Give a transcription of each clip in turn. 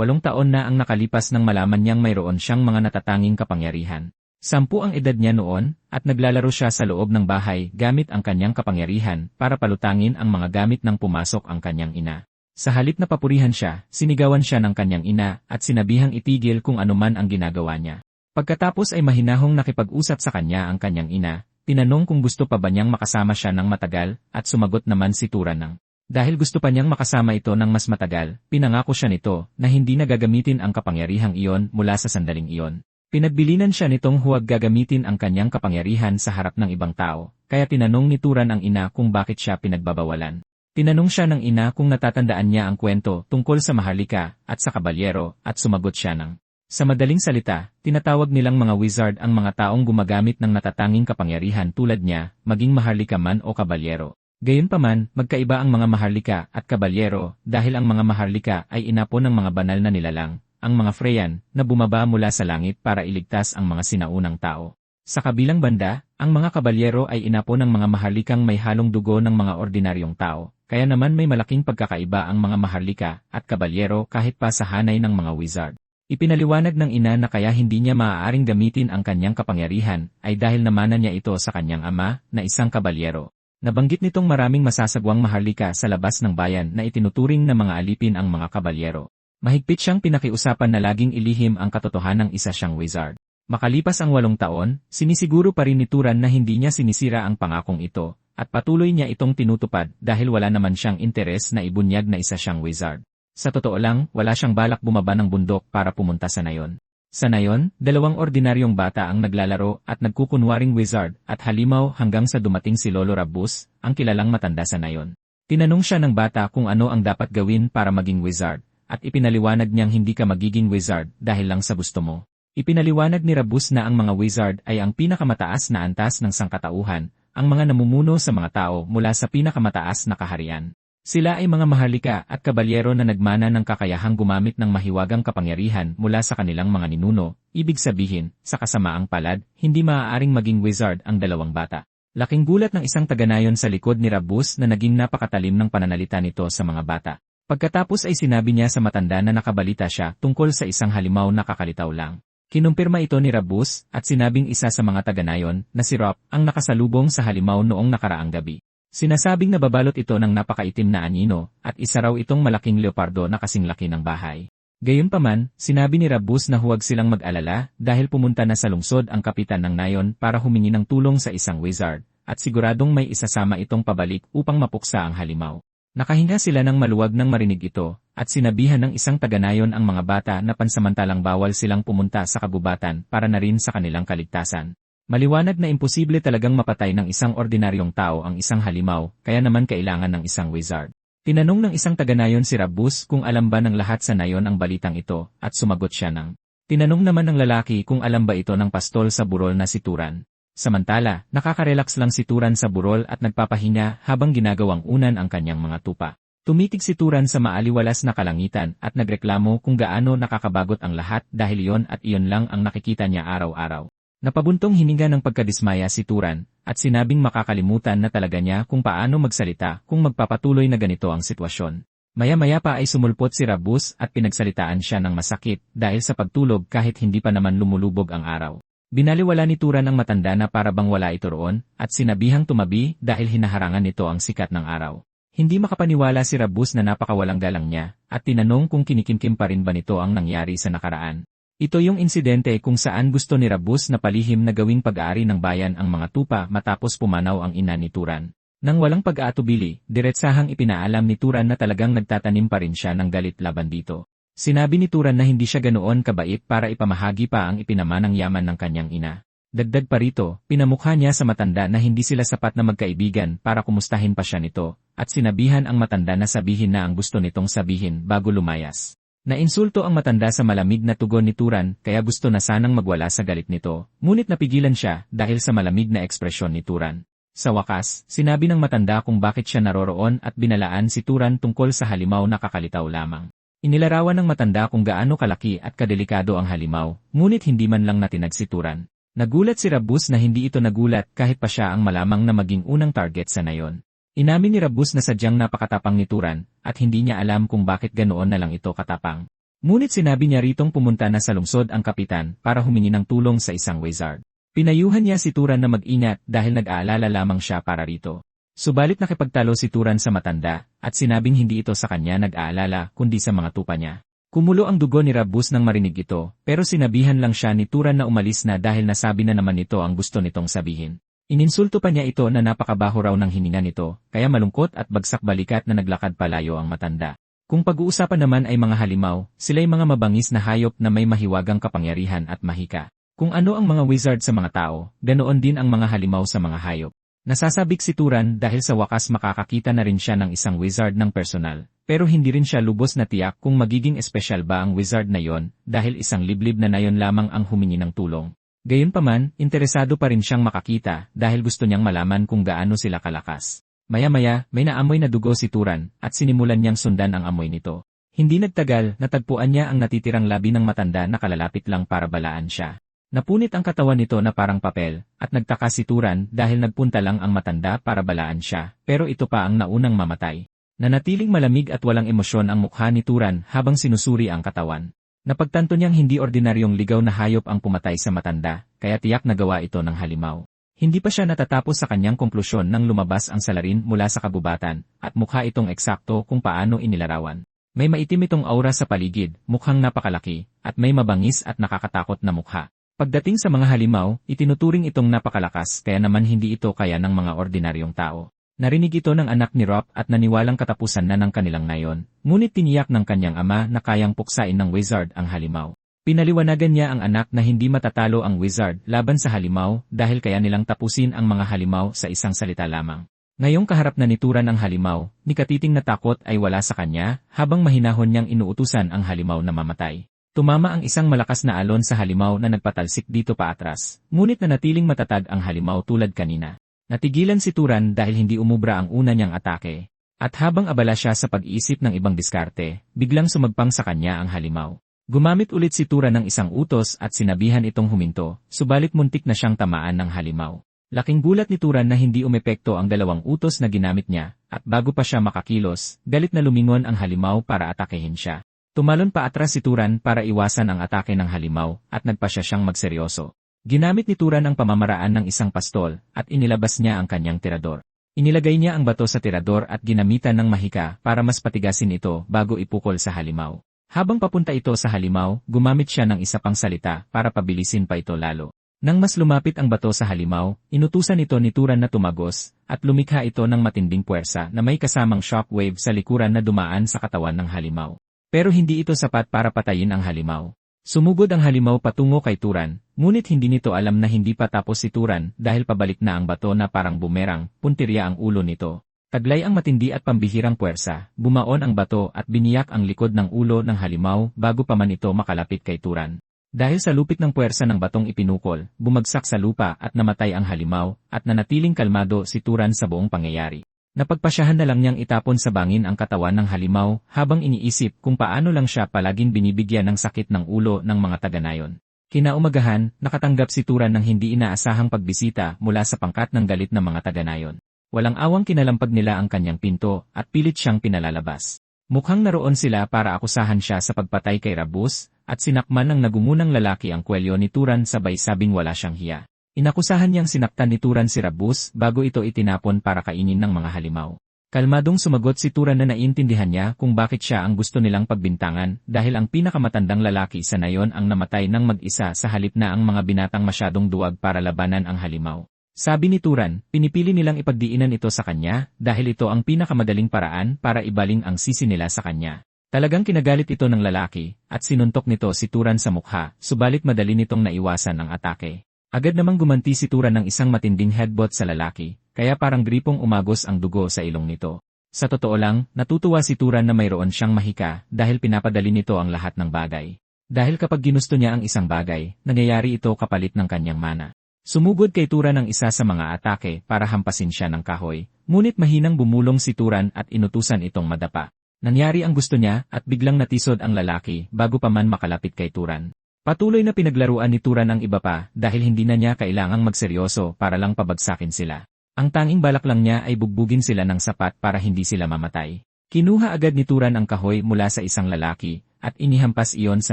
8 taon na ang nakalipas nang malaman niyang mayroon siyang mga natatanging kapangyarihan. 10 ang edad niya noon, at naglalaro siya sa loob ng bahay gamit ang kanyang kapangyarihan para palutangin ang mga gamit nang pumasok ang kanyang ina. Sa halip na papurihan siya, sinigawan siya ng kanyang ina at sinabihang itigil kung anuman ang ginagawa niya. Pagkatapos ay mahinahong nakipag-usap sa kanya ang kanyang ina, tinanong kung gusto pa ba niyang makasama siya ng matagal, at sumagot naman si Turan ng dahil gusto pa niyang makasama ito ng mas matagal, pinangako siya nito na hindi na gagamitin ang kapangyarihang iyon mula sa sandaling iyon. Pinagbilinan siya nitong huwag gagamitin ang kanyang kapangyarihan sa harap ng ibang tao, kaya tinanong ni Turan ang ina kung bakit siya pinagbabawalan. Tinanong siya ng ina kung natatandaan niya ang kwento tungkol sa maharlika at sa kabalyero, at sumagot siya ng sa madaling salita, tinatawag nilang mga wizard ang mga taong gumagamit ng natatanging kapangyarihan tulad niya, maging maharlika man o kabalyero. Gayunpaman, magkaiba ang mga maharlika at kabalyero dahil ang mga maharlika ay inapo ng mga banal na nilalang, ang mga Freyan, na bumaba mula sa langit para iligtas ang mga sinaunang tao. Sa kabilang banda, ang mga kabalyero ay inapo ng mga maharlikang may halong dugo ng mga ordinaryong tao, kaya naman may malaking pagkakaiba ang mga maharlika at kabalyero kahit pa sa hanay ng mga wizard. Ipinaliwanag ng ina na kaya hindi niya maaaring gamitin ang kanyang kapangyarihan ay dahil namana niya ito sa kanyang ama na isang kabalyero. Nabanggit nitong maraming masasagwang maharlika sa labas ng bayan na itinuturing na mga alipin ang mga kabalyero. Mahigpit siyang pinakiusapan na laging ilihim ang katotohanang isa siyang wizard. Makalipas ang 8 taon, sinisiguro pa rin ni Turan na hindi niya sinisira ang pangakong ito, at patuloy niya itong tinutupad dahil wala naman siyang interes na ibunyag na isa siyang wizard. Sa totoo lang, wala siyang balak bumaba ng bundok para pumunta sa nayon. Sa nayon, 2 ordinaryong bata ang naglalaro at nagkukunwaring wizard at halimaw hanggang sa dumating si Lolo Rabus, ang kilalang matanda sa nayon. Tinanong siya ng bata kung ano ang dapat gawin para maging wizard, at ipinaliwanag niyang hindi ka magiging wizard dahil lang sa gusto mo. Ipinaliwanag ni Rabus na ang mga wizard ay ang pinakamataas na antas ng sangkatauhan, ang mga namumuno sa mga tao mula sa pinakamataas na kaharian. Sila ay mga maharlika at kabalyero na nagmana ng kakayahang gumamit ng mahiwagang kapangyarihan mula sa kanilang mga ninuno, ibig sabihin, sa kasamaang palad, hindi maaaring maging wizard ang 2 bata. Laking gulat ng isang taganayon sa likod ni Rabus na naging napakatalim ng pananalita nito sa mga bata. Pagkatapos ay sinabi niya sa matanda na nakabalita siya tungkol sa isang halimaw na kakalitaw lang. Kinumpirma ito ni Rabus at sinabing isa sa mga taganayon na si Rop ang nakasalubong sa halimaw noong nakaraang gabi. Sinasabing nababalot ito ng napakaitim na anyino, at isa raw itong malaking leopardo na kasing laki ng bahay. Gayunpaman, sinabi ni Rabus na huwag silang mag-alala dahil pumunta na sa lungsod ang kapitan ng nayon para humingi ng tulong sa isang wizard, at siguradong may isasama itong pabalik upang mapuksa ang halimaw. Nakahinga sila ng maluwag nang marinig ito, at sinabihan ng isang taganayon ang mga bata na pansamantalang bawal silang pumunta sa kagubatan para na rin sa kanilang kaligtasan. Maliwanag na imposible talagang mapatay ng isang ordinaryong tao ang isang halimaw, kaya naman kailangan ng isang wizard. Tinanong ng isang taganayon si Rabus kung alam ba ng lahat sa nayon ang balitang ito, at sumagot siya ng tinanong naman ng lalaki kung alam ba ito ng pastol sa burol na si Turan. Samantala, nakaka-relax lang si Turan sa burol at nagpapahinga habang ginagawang unan ang kanyang mga tupa. Tumitig si Turan sa maaliwalas na kalangitan at nagreklamo kung gaano nakakabagot ang lahat dahil iyon at iyon lang ang nakikita niya araw-araw. Napabuntong hininga ng pagkadismaya si Turan, at sinabing makakalimutan na talaga niya kung paano magsalita kung magpapatuloy na ganito ang sitwasyon. Maya-maya pa ay sumulpot si Rabus at pinagsalitaan siya ng masakit dahil sa pagtulog kahit hindi pa naman lumulubog ang araw. Binaliwala ni Turan ang matanda na para bang wala ito roon, at sinabihang tumabi dahil hinaharangan nito ang sikat ng araw. Hindi makapaniwala si Rabus na napakawalang galang niya, at tinanong kung kinikimkim pa rin ba nito ang nangyari sa nakaraan. Ito yung insidente kung saan gusto ni Rabus na palihim na gawing pag-aari ng bayan ang mga tupa matapos pumanaw ang ina ni Turan. Nang walang pag-aatubili, diretsahang ipinaalam ni Turan na talagang nagtatanim pa rin siya ng galit laban dito. Sinabi ni Turan na hindi siya ganoon kabait para ipamahagi pa ang ipinamanang yaman ng kanyang ina. Dagdag pa rito, pinamukha niya sa matanda na hindi sila sapat na magkaibigan para kumustahin pa siya nito, at sinabihan ang matanda na sabihin na ang gusto nitong sabihin bago lumayas. Nainsulto ang matanda sa malamig na tugon ni Turan kaya gusto na sanang magwala sa galit nito, ngunit napigilan siya dahil sa malamig na ekspresyon ni Turan. Sa wakas, sinabi ng matanda kung bakit siya naroroon at binalaan si Turan tungkol sa halimaw na kakalitaw lamang. Inilarawan ng matanda kung gaano kalaki at kadelikado ang halimaw, ngunit hindi man lang natinag si Turan. Nagulat si Rabus na hindi ito nagulat kahit pa siya ang malamang na maging unang target sa nayon. Inamin ni Rabus na sadyang napakatapang ni Turan, at hindi niya alam kung bakit ganoon na lang ito katapang. Ngunit sinabi niya ritong pumunta na sa lungsod ang kapitan para humingi ng tulong sa isang wizard. Pinayuhan niya si Turan na mag-ingat dahil nag-aalala lamang siya para rito. Subalit nakipagtalo si Turan sa matanda at sinabing hindi ito sa kanya nag-aalala kundi sa mga tupa niya. Kumulo ang dugo ni Rabus nang marinig ito, pero sinabihan lang siya ni Turan na umalis na dahil nasabi na naman nito ang gusto nitong sabihin. Ininsulto pa niya ito na napakabaho raw ng hininga nito, kaya malungkot at bagsak balikat na naglakad palayo ang matanda. Kung pag-uusapan naman ay mga halimaw, sila'y mga mabangis na hayop na may mahiwagang kapangyarihan at mahika. Kung ano ang mga wizard sa mga tao, ganoon din ang mga halimaw sa mga hayop. Nasasabik si Turan dahil sa wakas makakakita na rin siya ng isang wizard ng personal, pero hindi rin siya lubos na tiyak kung magiging espesyal ba ang wizard na yon dahil isang liblib na nayon lamang ang humingi ng tulong. Gayunpaman, interesado pa rin siyang makakita dahil gusto niyang malaman kung gaano sila kalakas. Maya-maya, may naamoy na dugo si Turan at sinimulan niyang sundan ang amoy nito. Hindi nagtagal, natagpuan niya ang natitirang labi ng matanda na kalalapit lang para balaan siya. Napunit ang katawan nito na parang papel, at nagtaka si Turan dahil nagpunta lang ang matanda para balaan siya, pero ito pa ang naunang mamatay. Nanatiling malamig at walang emosyon ang mukha ni Turan habang sinusuri ang katawan. Napagtanto niyang hindi ordinaryong ligaw na hayop ang pumatay sa matanda, kaya tiyak na gawa ito ng halimaw. Hindi pa siya natatapos sa kanyang konklusyon nang lumabas ang salarin mula sa kabubatan, at mukha itong eksakto kung paano inilarawan. May maitim itong aura sa paligid, mukhang napakalaki, at may mabangis at nakakatakot na mukha. Pagdating sa mga halimaw, itinuturing itong napakalakas kaya naman hindi ito kaya ng mga ordinaryong tao. Narinig ito ng anak ni Rob at naniwalang katapusan na ng kanilang nayon, ngunit tiniyak ng kanyang ama na kayang puksain ng wizard ang halimaw. Pinaliwanagan niya ang anak na hindi matatalo ang wizard laban sa halimaw dahil kaya nilang tapusin ang mga halimaw sa isang salita lamang. Ngayong kaharap na ni Turan ang halimaw, ni Katiting na takot ay wala sa kanya habang mahinahon niyang inuutusan ang halimaw na mamatay. Tumama ang isang malakas na alon sa halimaw na nagpatalsik dito pa atras, ngunit nanatiling matatag ang halimaw tulad kanina. Natigilan si Turan dahil hindi umubra ang una niyang atake. At habang abala siya sa pag-iisip ng ibang diskarte, biglang sumagpang sa kanya ang halimaw. Gumamit ulit si Turan ng isang utos at sinabihan itong huminto, subalit muntik na siyang tamaan ng halimaw. Laking gulat ni Turan na hindi umepekto ang dalawang utos na ginamit niya, at bago pa siya makakilos, galit na lumingon ang halimaw para atakehin siya. Tumalon pa atras si Turan para iwasan ang atake ng halimaw, at nagpa siyang magseryoso. Ginamit ni Turan ang pamamaraan ng isang pastol, at inilabas niya ang kanyang tirador. Inilagay niya ang bato sa tirador at ginamitan ng mahika para mas patigasin ito bago ipukol sa halimaw. Habang papunta ito sa halimaw, gumamit siya ng isa pang salita para pabilisin pa ito lalo. Nang mas lumapit ang bato sa halimaw, inutusan ito ni Turan na tumagos, at lumikha ito ng matinding puwersa na may kasamang shockwave sa likuran na dumaan sa katawan ng halimaw. Pero hindi ito sapat para patayin ang halimaw. Sumugod ang halimaw patungo kay Turan, ngunit hindi nito alam na hindi pa tapos si Turan dahil pabalik na ang bato na parang bumerang, puntirya ang ulo nito. Taglay ang matindi at pambihirang puwersa, bumaon ang bato at biniyak ang likod ng ulo ng halimaw bago pa man ito makalapit kay Turan. Dahil sa lupit ng puwersa ng batong ipinukol, bumagsak sa lupa at namatay ang halimaw at nanatiling kalmado si Turan sa buong pangyayari. Napagpasyahan na lang niyang itapon sa bangin ang katawan ng halimaw habang iniisip kung paano lang siya palaging binibigyan ng sakit ng ulo ng mga taga-nayon. Kinaumagahan, nakatanggap si Turan ng hindi inaasahang pagbisita mula sa pangkat ng galit ng mga taga-nayon. Walang awang kinalampag nila ang kanyang pinto at pilit siyang pinalalabas. Mukhang naroon sila para akusahan siya sa pagpatay kay Rabus at sinakman ng nagumunang lalaki ang kwelyo ni Turan sabay sabing wala siyang hiya. Inakusahan niyang sinaktan ni Turan si Rabus bago ito itinapon para kainin ng mga halimaw. Kalmadong sumagot si Turan na naiintindihan niya kung bakit siya ang gusto nilang pagbintangan dahil ang pinakamatandang lalaki sa nayon ang namatay ng mag-isa sa halip na ang mga binatang masyadong duwag para labanan ang halimaw. Sabi ni Turan, pinipili nilang ipagdiinan ito sa kanya dahil ito ang pinakamadaling paraan para ibaling ang sisi nila sa kanya. Talagang kinagalit ito ng lalaki at sinuntok nito si Turan sa mukha, subalit madali nitong naiwasan ang atake. Agad namang gumanti si Turan ng isang matinding headbutt sa lalaki, kaya parang gripong umagos ang dugo sa ilong nito. Sa totoo lang, natutuwa si Turan na mayroon siyang mahika dahil pinapadali nito ang lahat ng bagay. Dahil kapag ginusto niya ang isang bagay, nangyayari ito kapalit ng kanyang mana. Sumugod kay Turan ang isa sa mga atake para hampasin siya ng kahoy, ngunit mahinang bumulong si Turan at inutusan itong madapa. Nangyari ang gusto niya at biglang natisod ang lalaki bago pa man makalapit kay Turan. Patuloy na pinaglaruan ni Turan ang iba pa dahil hindi na niya kailangang magseryoso para lang pabagsakin sila. Ang tanging balak lang niya ay bugbugin sila ng sapat para hindi sila mamatay. Kinuha agad ni Turan ang kahoy mula sa isang lalaki at inihampas iyon sa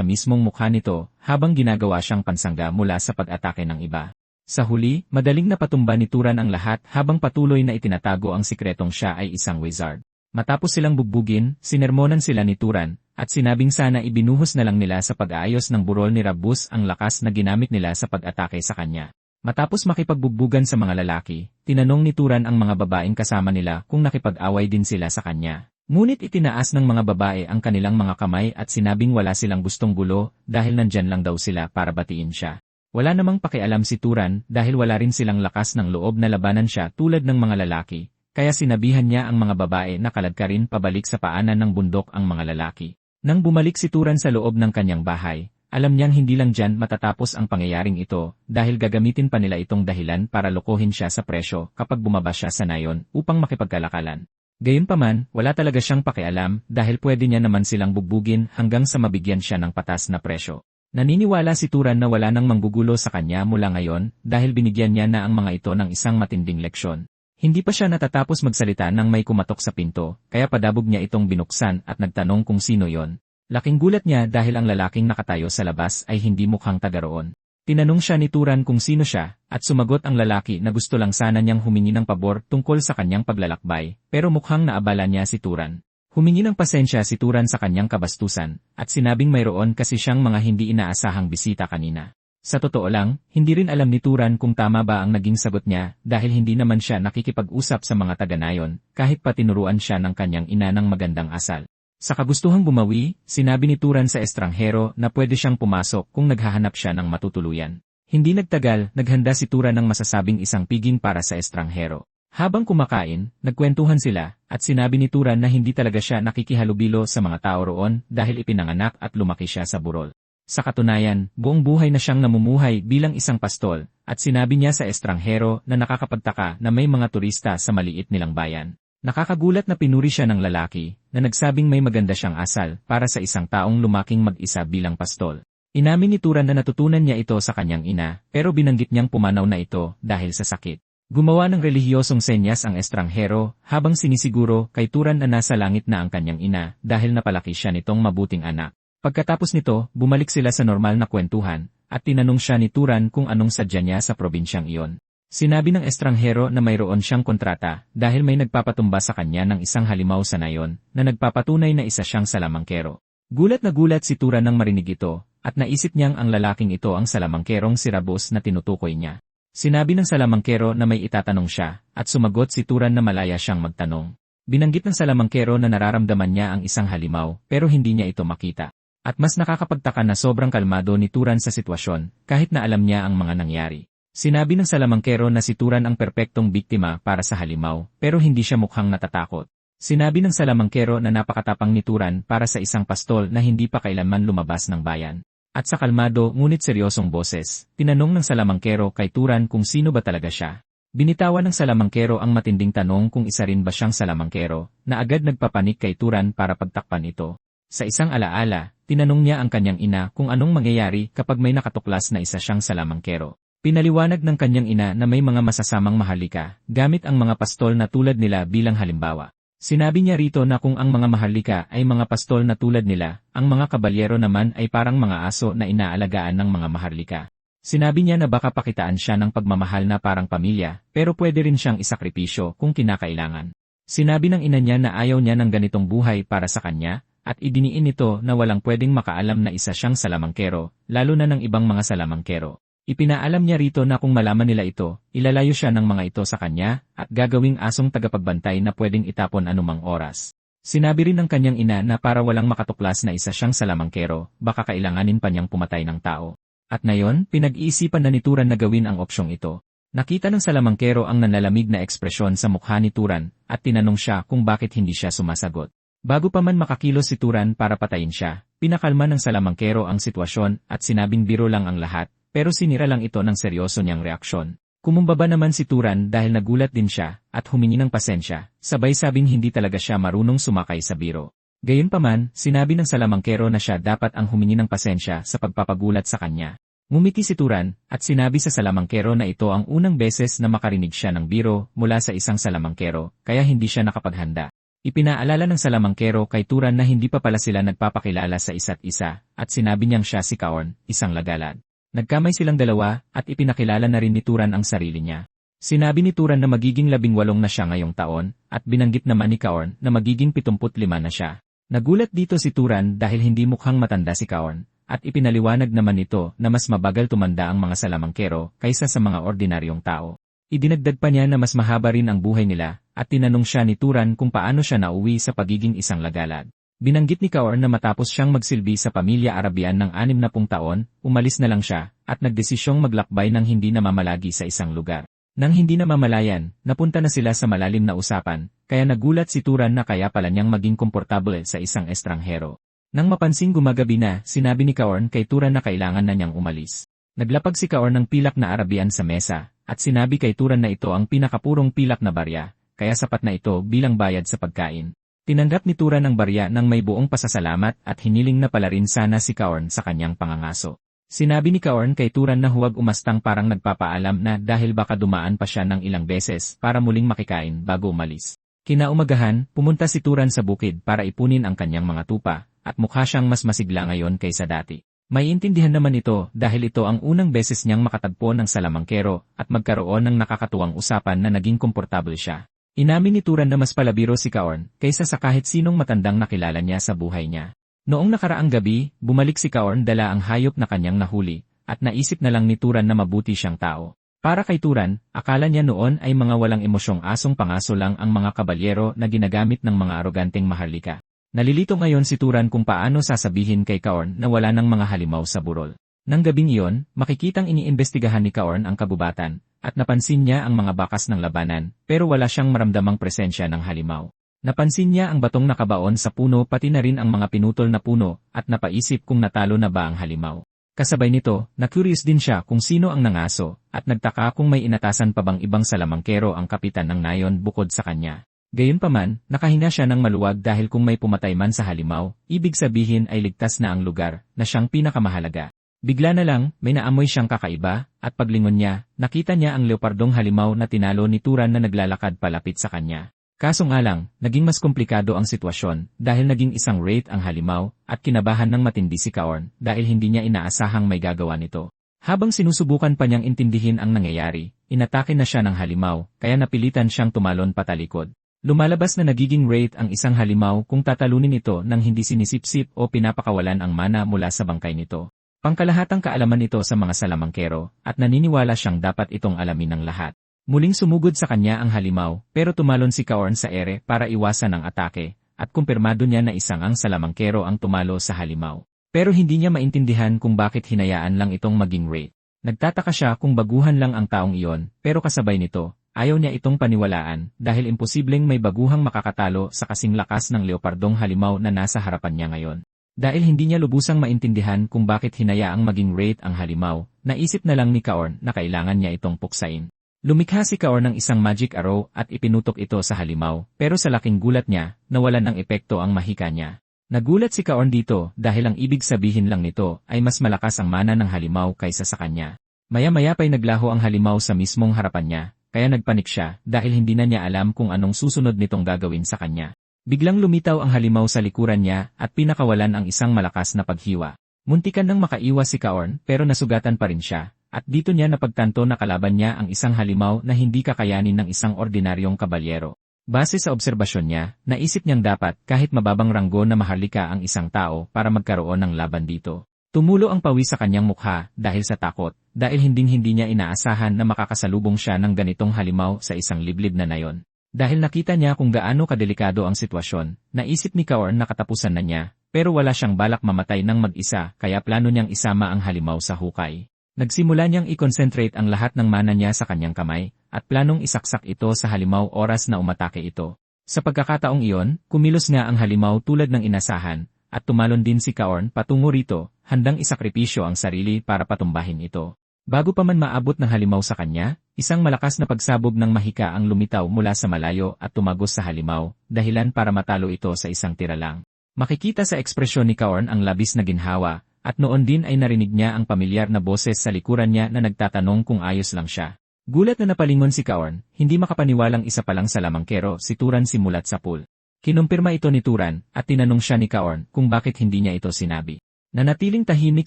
mismong mukha nito habang ginagawa siyang pansangga mula sa pag-atake ng iba. Sa huli, madaling napatumba ni Turan ang lahat habang patuloy na itinatago ang sikretong siya ay isang wizard. Matapos silang bugbugin, sinermonan sila ni Turan, at sinabing sana ibinuhos na lang nila sa pag-aayos ng burol ni Rabus ang lakas na ginamit nila sa pag-atake sa kanya. Matapos makipagbugbugan sa mga lalaki, tinanong ni Turan ang mga babaeng kasama nila kung nakipag-away din sila sa kanya. Ngunit itinaas ng mga babae ang kanilang mga kamay at sinabing wala silang gustong gulo dahil nandyan lang daw sila para batiin siya. Wala namang pakialam si Turan dahil wala rin silang lakas ng loob na labanan siya tulad ng mga lalaki, kaya sinabihan niya ang mga babae na kaladkarin pabalik sa paanan ng bundok ang mga lalaki. Nang bumalik si Turan sa loob ng kanyang bahay, alam niyang hindi lang dyan matatapos ang pangyayaring ito dahil gagamitin pa nila itong dahilan para lokohin siya sa presyo kapag bumaba siya sa nayon upang makipagkalakalan. Gayunpaman, wala talaga siyang pakialam dahil pwede niya naman silang bugbugin hanggang sa mabigyan siya ng patas na presyo. Naniniwala si Turan na wala nang manggugulo sa kanya mula ngayon dahil binigyan niya na ang mga ito ng isang matinding leksyon. Hindi pa siya natatapos magsalita nang may kumatok sa pinto, kaya padabog niya itong binuksan at nagtanong kung sino yon. Laking gulat niya dahil ang lalaking nakatayo sa labas ay hindi mukhang taga roon. Tinanong siya ni Turan kung sino siya, at sumagot ang lalaki na gusto lang sana niyang humingi ng pabor tungkol sa kanyang paglalakbay, pero mukhang naabala niya si Turan. Humingi ng pasensya si Turan sa kanyang kabastusan, at sinabing mayroon kasi siyang mga hindi inaasahang bisita kanina. Sa totoo lang, hindi rin alam ni Turan kung tama ba ang naging sagot niya dahil hindi naman siya nakikipag-usap sa mga taga-nayon, kahit pa tinuruan siya ng kanyang ina ng magandang asal. Sa kagustuhang bumawi, sinabi ni Turan sa estranghero na pwede siyang pumasok kung naghahanap siya ng matutuluyan. Hindi nagtagal, naghanda si Turan ng masasabing isang piging para sa estranghero. Habang kumakain, nagkwentuhan sila, at sinabi ni Turan na hindi talaga siya nakikihalubilo sa mga tao roon dahil ipinanganak at lumaki siya sa burol. Sa katunayan, buong buhay na siyang namumuhay bilang isang pastol, at sinabi niya sa estranghero na nakakapagtaka na may mga turista sa maliit nilang bayan. Nakakagulat na pinuri siya ng lalaki, na nagsabing may maganda siyang asal para sa isang taong lumaking mag-isa bilang pastol. Inamin ni Turan na natutunan niya ito sa kanyang ina, pero binanggit niyang pumanaw na ito dahil sa sakit. Gumawa ng relihiyosong senyas ang estranghero habang sinisiguro kay Turan na nasa langit na ang kanyang ina dahil napalaki siya nitong mabuting anak. Pagkatapos nito, bumalik sila sa normal na kwentuhan at tinanong siya ni Turan kung anong sadya niya sa probinsyang iyon. Sinabi ng estranghero na mayroon siyang kontrata dahil may nagpapatumba sa kanya ng isang halimaw sa nayon na nagpapatunay na isa siyang salamangkero. Gulat na gulat si Turan nang marinig ito at naisip niyang ang lalaking ito ang salamangkerong si Rabus na tinutukoy niya. Sinabi ng salamangkero na may itatanong siya, at sumagot si Turan na malaya siyang magtanong. Binanggit ng salamangkero na nararamdaman niya ang isang halimaw, pero hindi niya ito makita. At mas nakakapagtaka na sobrang kalmado ni Turan sa sitwasyon, kahit na alam niya ang mga nangyari. Sinabi ng salamangkero na si Turan ang perpektong biktima para sa halimaw, pero hindi siya mukhang natatakot. Sinabi ng salamangkero na napakatapang ni Turan para sa isang pastol na hindi pa kailanman lumabas ng bayan. At sa kalmado ngunit seryosong boses, tinanong ng salamangkero kay Turan kung sino ba talaga siya. Binitawan ng salamangkero ang matinding tanong kung isa rin ba siyang salamangkero, na agad nagpapanik kay Turan para pagtakpan ito. Sa isang alaala, tinanong niya ang kanyang ina kung anong mangyayari kapag may nakatuklas na isa siyang salamangkero. Pinaliwanag ng kanyang ina na may mga masasamang maharlika, gamit ang mga pastol na tulad nila bilang halimbawa. Sinabi niya rito na kung ang mga maharlika ay mga pastol na tulad nila, ang mga kabalyero naman ay parang mga aso na inaalagaan ng mga maharlika. Sinabi niya na baka pakitaan siya ng pagmamahal na parang pamilya, pero pwede rin siyang isakripisyo kung kinakailangan. Sinabi ng ina niya na ayaw niya ng ganitong buhay para sa kanya, at idiniin nito na walang pwedeng makaalam na isa siyang salamangkero, lalo na ng ibang mga salamangkero. Ipinaalam niya rito na kung malaman nila ito, ilalayo siya ng mga ito sa kanya, at gagawing asong tagapagbantay na pwedeng itapon anumang oras. Sinabi rin ng kanyang ina na para walang makatuklas na isa siyang salamangkero, baka kailanganin pa niyang pumatay ng tao. At ngayon, pinag-iisipan na ni Turan na gawin ang opsyong ito. Nakita ng salamangkero ang nanlalamig na ekspresyon sa mukha ni Turan, at tinanong siya kung bakit hindi siya sumasagot. Bago pa man makakilos si Turan para patayin siya, pinakalma ng salamangkero ang sitwasyon at sinabing biro lang ang lahat. Pero sinira lang ito ng seryoso niyang reaksyon. Kumumbaba naman si Turan dahil nagulat din siya at humingi ng pasensya, sabay sabing hindi talaga siya marunong sumakay sa biro. Gayunpaman, sinabi ng salamangkero na siya dapat ang humingi ng pasensya sa pagpapagulat sa kanya. Ngumiti si Turan at sinabi sa salamangkero na ito ang unang beses na makarinig siya ng biro mula sa isang salamangkero, kaya hindi siya nakapaghanda. Ipinaalala ng salamangkero kay Turan na hindi pa pala sila nagpapakilala sa isa't isa, at sinabi niyang siya si Kaorn, isang lagalad. Nagkamay silang dalawa, at ipinakilala na rin ni Turan ang sarili niya. Sinabi ni Turan na magiging 18 na siya ngayong taon, at binanggit naman ni Kaorn na magiging 75 na siya. Nagulat dito si Turan dahil hindi mukhang matanda si Kaorn, at ipinaliwanag naman nito na mas mabagal tumanda ang mga salamangkero kaysa sa mga ordinaryong tao. Idinagdag pa niya na mas mahaba rin ang buhay nila, at tinanong siya ni Turan kung paano siya nauwi sa pagiging isang lagalad. Binanggit ni Kaorn na matapos siyang magsilbi sa pamilya Arabian ng 60 taon, umalis na lang siya, at nagdesisyong maglakbay ng hindi namamalagi sa isang lugar. Nang hindi namamalayan, napunta na sila sa malalim na usapan, kaya nagulat si Turan na kaya pala niyang maging komportable sa isang estranghero. Nang mapansing gumagabi na, sinabi ni Kaorn kay Turan na kailangan na niyang umalis. Naglapag si Kaorn ng pilak na Arabian sa mesa, at sinabi kay Turan na ito ang pinakapurong pilak na barya, kaya sapat na ito bilang bayad sa pagkain. Tinanggap ni Turan ang barya ng may buong pasasalamat at hiniling na pala rin sana si Kaorn sa kanyang pangangaso. Sinabi ni Kaorn kay Turan na huwag umastang parang nagpapaalam na dahil baka dumaan pa siya ng ilang beses para muling makikain bago umalis. Kinaumagahan, pumunta si Turan sa bukid para ipunin ang kanyang mga tupa, at mukha siyang mas masigla ngayon kaysa dati. May intindihan naman ito dahil ito ang unang beses niyang makatagpo ng salamangkero at magkaroon ng nakakatuwang usapan na naging komportable siya. Inamin ni Turan na mas palabiro si Kaorn kaysa sa kahit sinong matandang nakilala niya sa buhay niya. Noong nakaraang gabi, bumalik si Kaorn dala ang hayop na kanyang nahuli, at naisip na lang ni Turan na mabuti siyang tao. Para kay Turan, akala niya noon ay mga walang emosyong asong pangaso lang ang mga kabalyero na ginagamit ng mga aroganteng maharlika. Nalilito ngayon si Turan kung paano sasabihin kay Kaorn na wala ng mga halimaw sa burol. Nang gabing iyon, makikitang iniimbestigahan ni Kaorn ang kagubatan, at napansin niya ang mga bakas ng labanan, pero wala siyang maramdamang presensya ng halimaw. Napansin niya ang batong nakabaon sa puno pati na rin ang mga pinutol na puno, at napaisip kung natalo na ba ang halimaw. Kasabay nito, na-curious din siya kung sino ang nangaso, at nagtaka kung may inatasan pa bang ibang salamangkero ang kapitan ng nayon bukod sa kanya. Gayunpaman, nakahinga siya ng maluwag dahil kung may pumatay man sa halimaw, ibig sabihin ay ligtas na ang lugar na siyang pinakamahalaga. Bigla na lang, may naamoy siyang kakaiba, at paglingon niya, nakita niya ang leopardong halimaw na tinalo ni Turan na naglalakad palapit sa kanya. Kaso nga lang, naging mas komplikado ang sitwasyon dahil naging isang wraith ang halimaw at kinabahan ng matindi si Kaorn dahil hindi niya inaasahang may gagawa nito. Habang sinusubukan pa niyang intindihin ang nangyayari, inatake na siya ng halimaw kaya napilitan siyang tumalon patalikod. Lumalabas na nagiging wraith ang isang halimaw kung tatalunin ito nang hindi sinisipsip o pinapakawalan ang mana mula sa bangkay nito. Pangkalahatang kaalaman ito sa mga salamangkero at naniniwala siyang dapat itong alamin ng lahat. Muling sumugod sa kanya ang halimaw pero tumalon si Kaorn sa ere para iwasan ang atake at kumpirmado niya na isang ang salamangkero ang tumalo sa halimaw. Pero hindi niya maintindihan kung bakit hinayaan lang itong maging wraith. Nagtataka siya kung baguhan lang ang taong iyon pero kasabay nito, ayaw niya itong paniwalaan dahil imposibleng may baguhang makakatalo sa kasing lakas ng leopardong halimaw na nasa harapan niya ngayon. Dahil hindi niya lubusang maintindihan kung bakit hinayaang maging wraith ang halimaw, naisip na lang ni Kaorn na kailangan niya itong puksain. Lumikha si Kaorn ng isang magic arrow at ipinutok ito sa halimaw, pero sa laking gulat niya, nawalan ng epekto ang mahika niya. Nagulat si Kaorn dito dahil ang ibig sabihin lang nito ay mas malakas ang mana ng halimaw kaysa sa kanya. Maya-maya pa'y naglaho ang halimaw sa mismong harapan niya, kaya nagpanik siya dahil hindi na niya alam kung anong susunod nitong gagawin sa kanya. Biglang lumitaw ang halimaw sa likuran niya at pinakawalan ang isang malakas na paghiwa. Muntikan nang makaiwas si Kaorn pero nasugatan pa rin siya. At dito niya napagtanto na kalaban niya ang isang halimaw na hindi kakayanin ng isang ordinaryong kabalyero. Base sa obserbasyon niya, naisip niyang dapat kahit mababang ranggo na maharlika ang isang tao para magkaroon ng laban dito. Tumulo ang pawi sa kanyang mukha dahil sa takot, dahil hinding-hindi niya inaasahan na makakasalubong siya ng ganitong halimaw sa isang liblib na nayon. Dahil nakita niya kung gaano kadelikado ang sitwasyon, naisip ni Kaorn na katapusan na niya, pero wala siyang balak mamatay ng mag-isa kaya plano niyang isama ang halimaw sa hukay. Nagsimula niyang i-concentrate ang lahat ng mana niya sa kanyang kamay, at planong isaksak ito sa halimaw oras na umatake ito. Sa pagkakataong iyon, kumilos nga ang halimaw tulad ng inasahan, at tumalon din si Kaorn patungo rito, handang isakripisyo ang sarili para patumbahin ito. Bago pa man maabot ng halimaw sa kanya, isang malakas na pagsabog ng mahika ang lumitaw mula sa malayo at tumagos sa halimaw, dahilan para matalo ito sa isang tira lang. Makikita sa ekspresyon ni Kaorn ang labis na ginhawa, at noon din ay narinig niya ang pamilyar na boses sa likuran niya na nagtatanong kung ayos lang siya. Gulat na napalingon si Kaorn, hindi makapaniwalang isa palang salamangkero si Turan simulat sa pool. Kinumpirma ito ni Turan at tinanong siya ni Kaorn kung bakit hindi niya ito sinabi. Nanatiling tahimik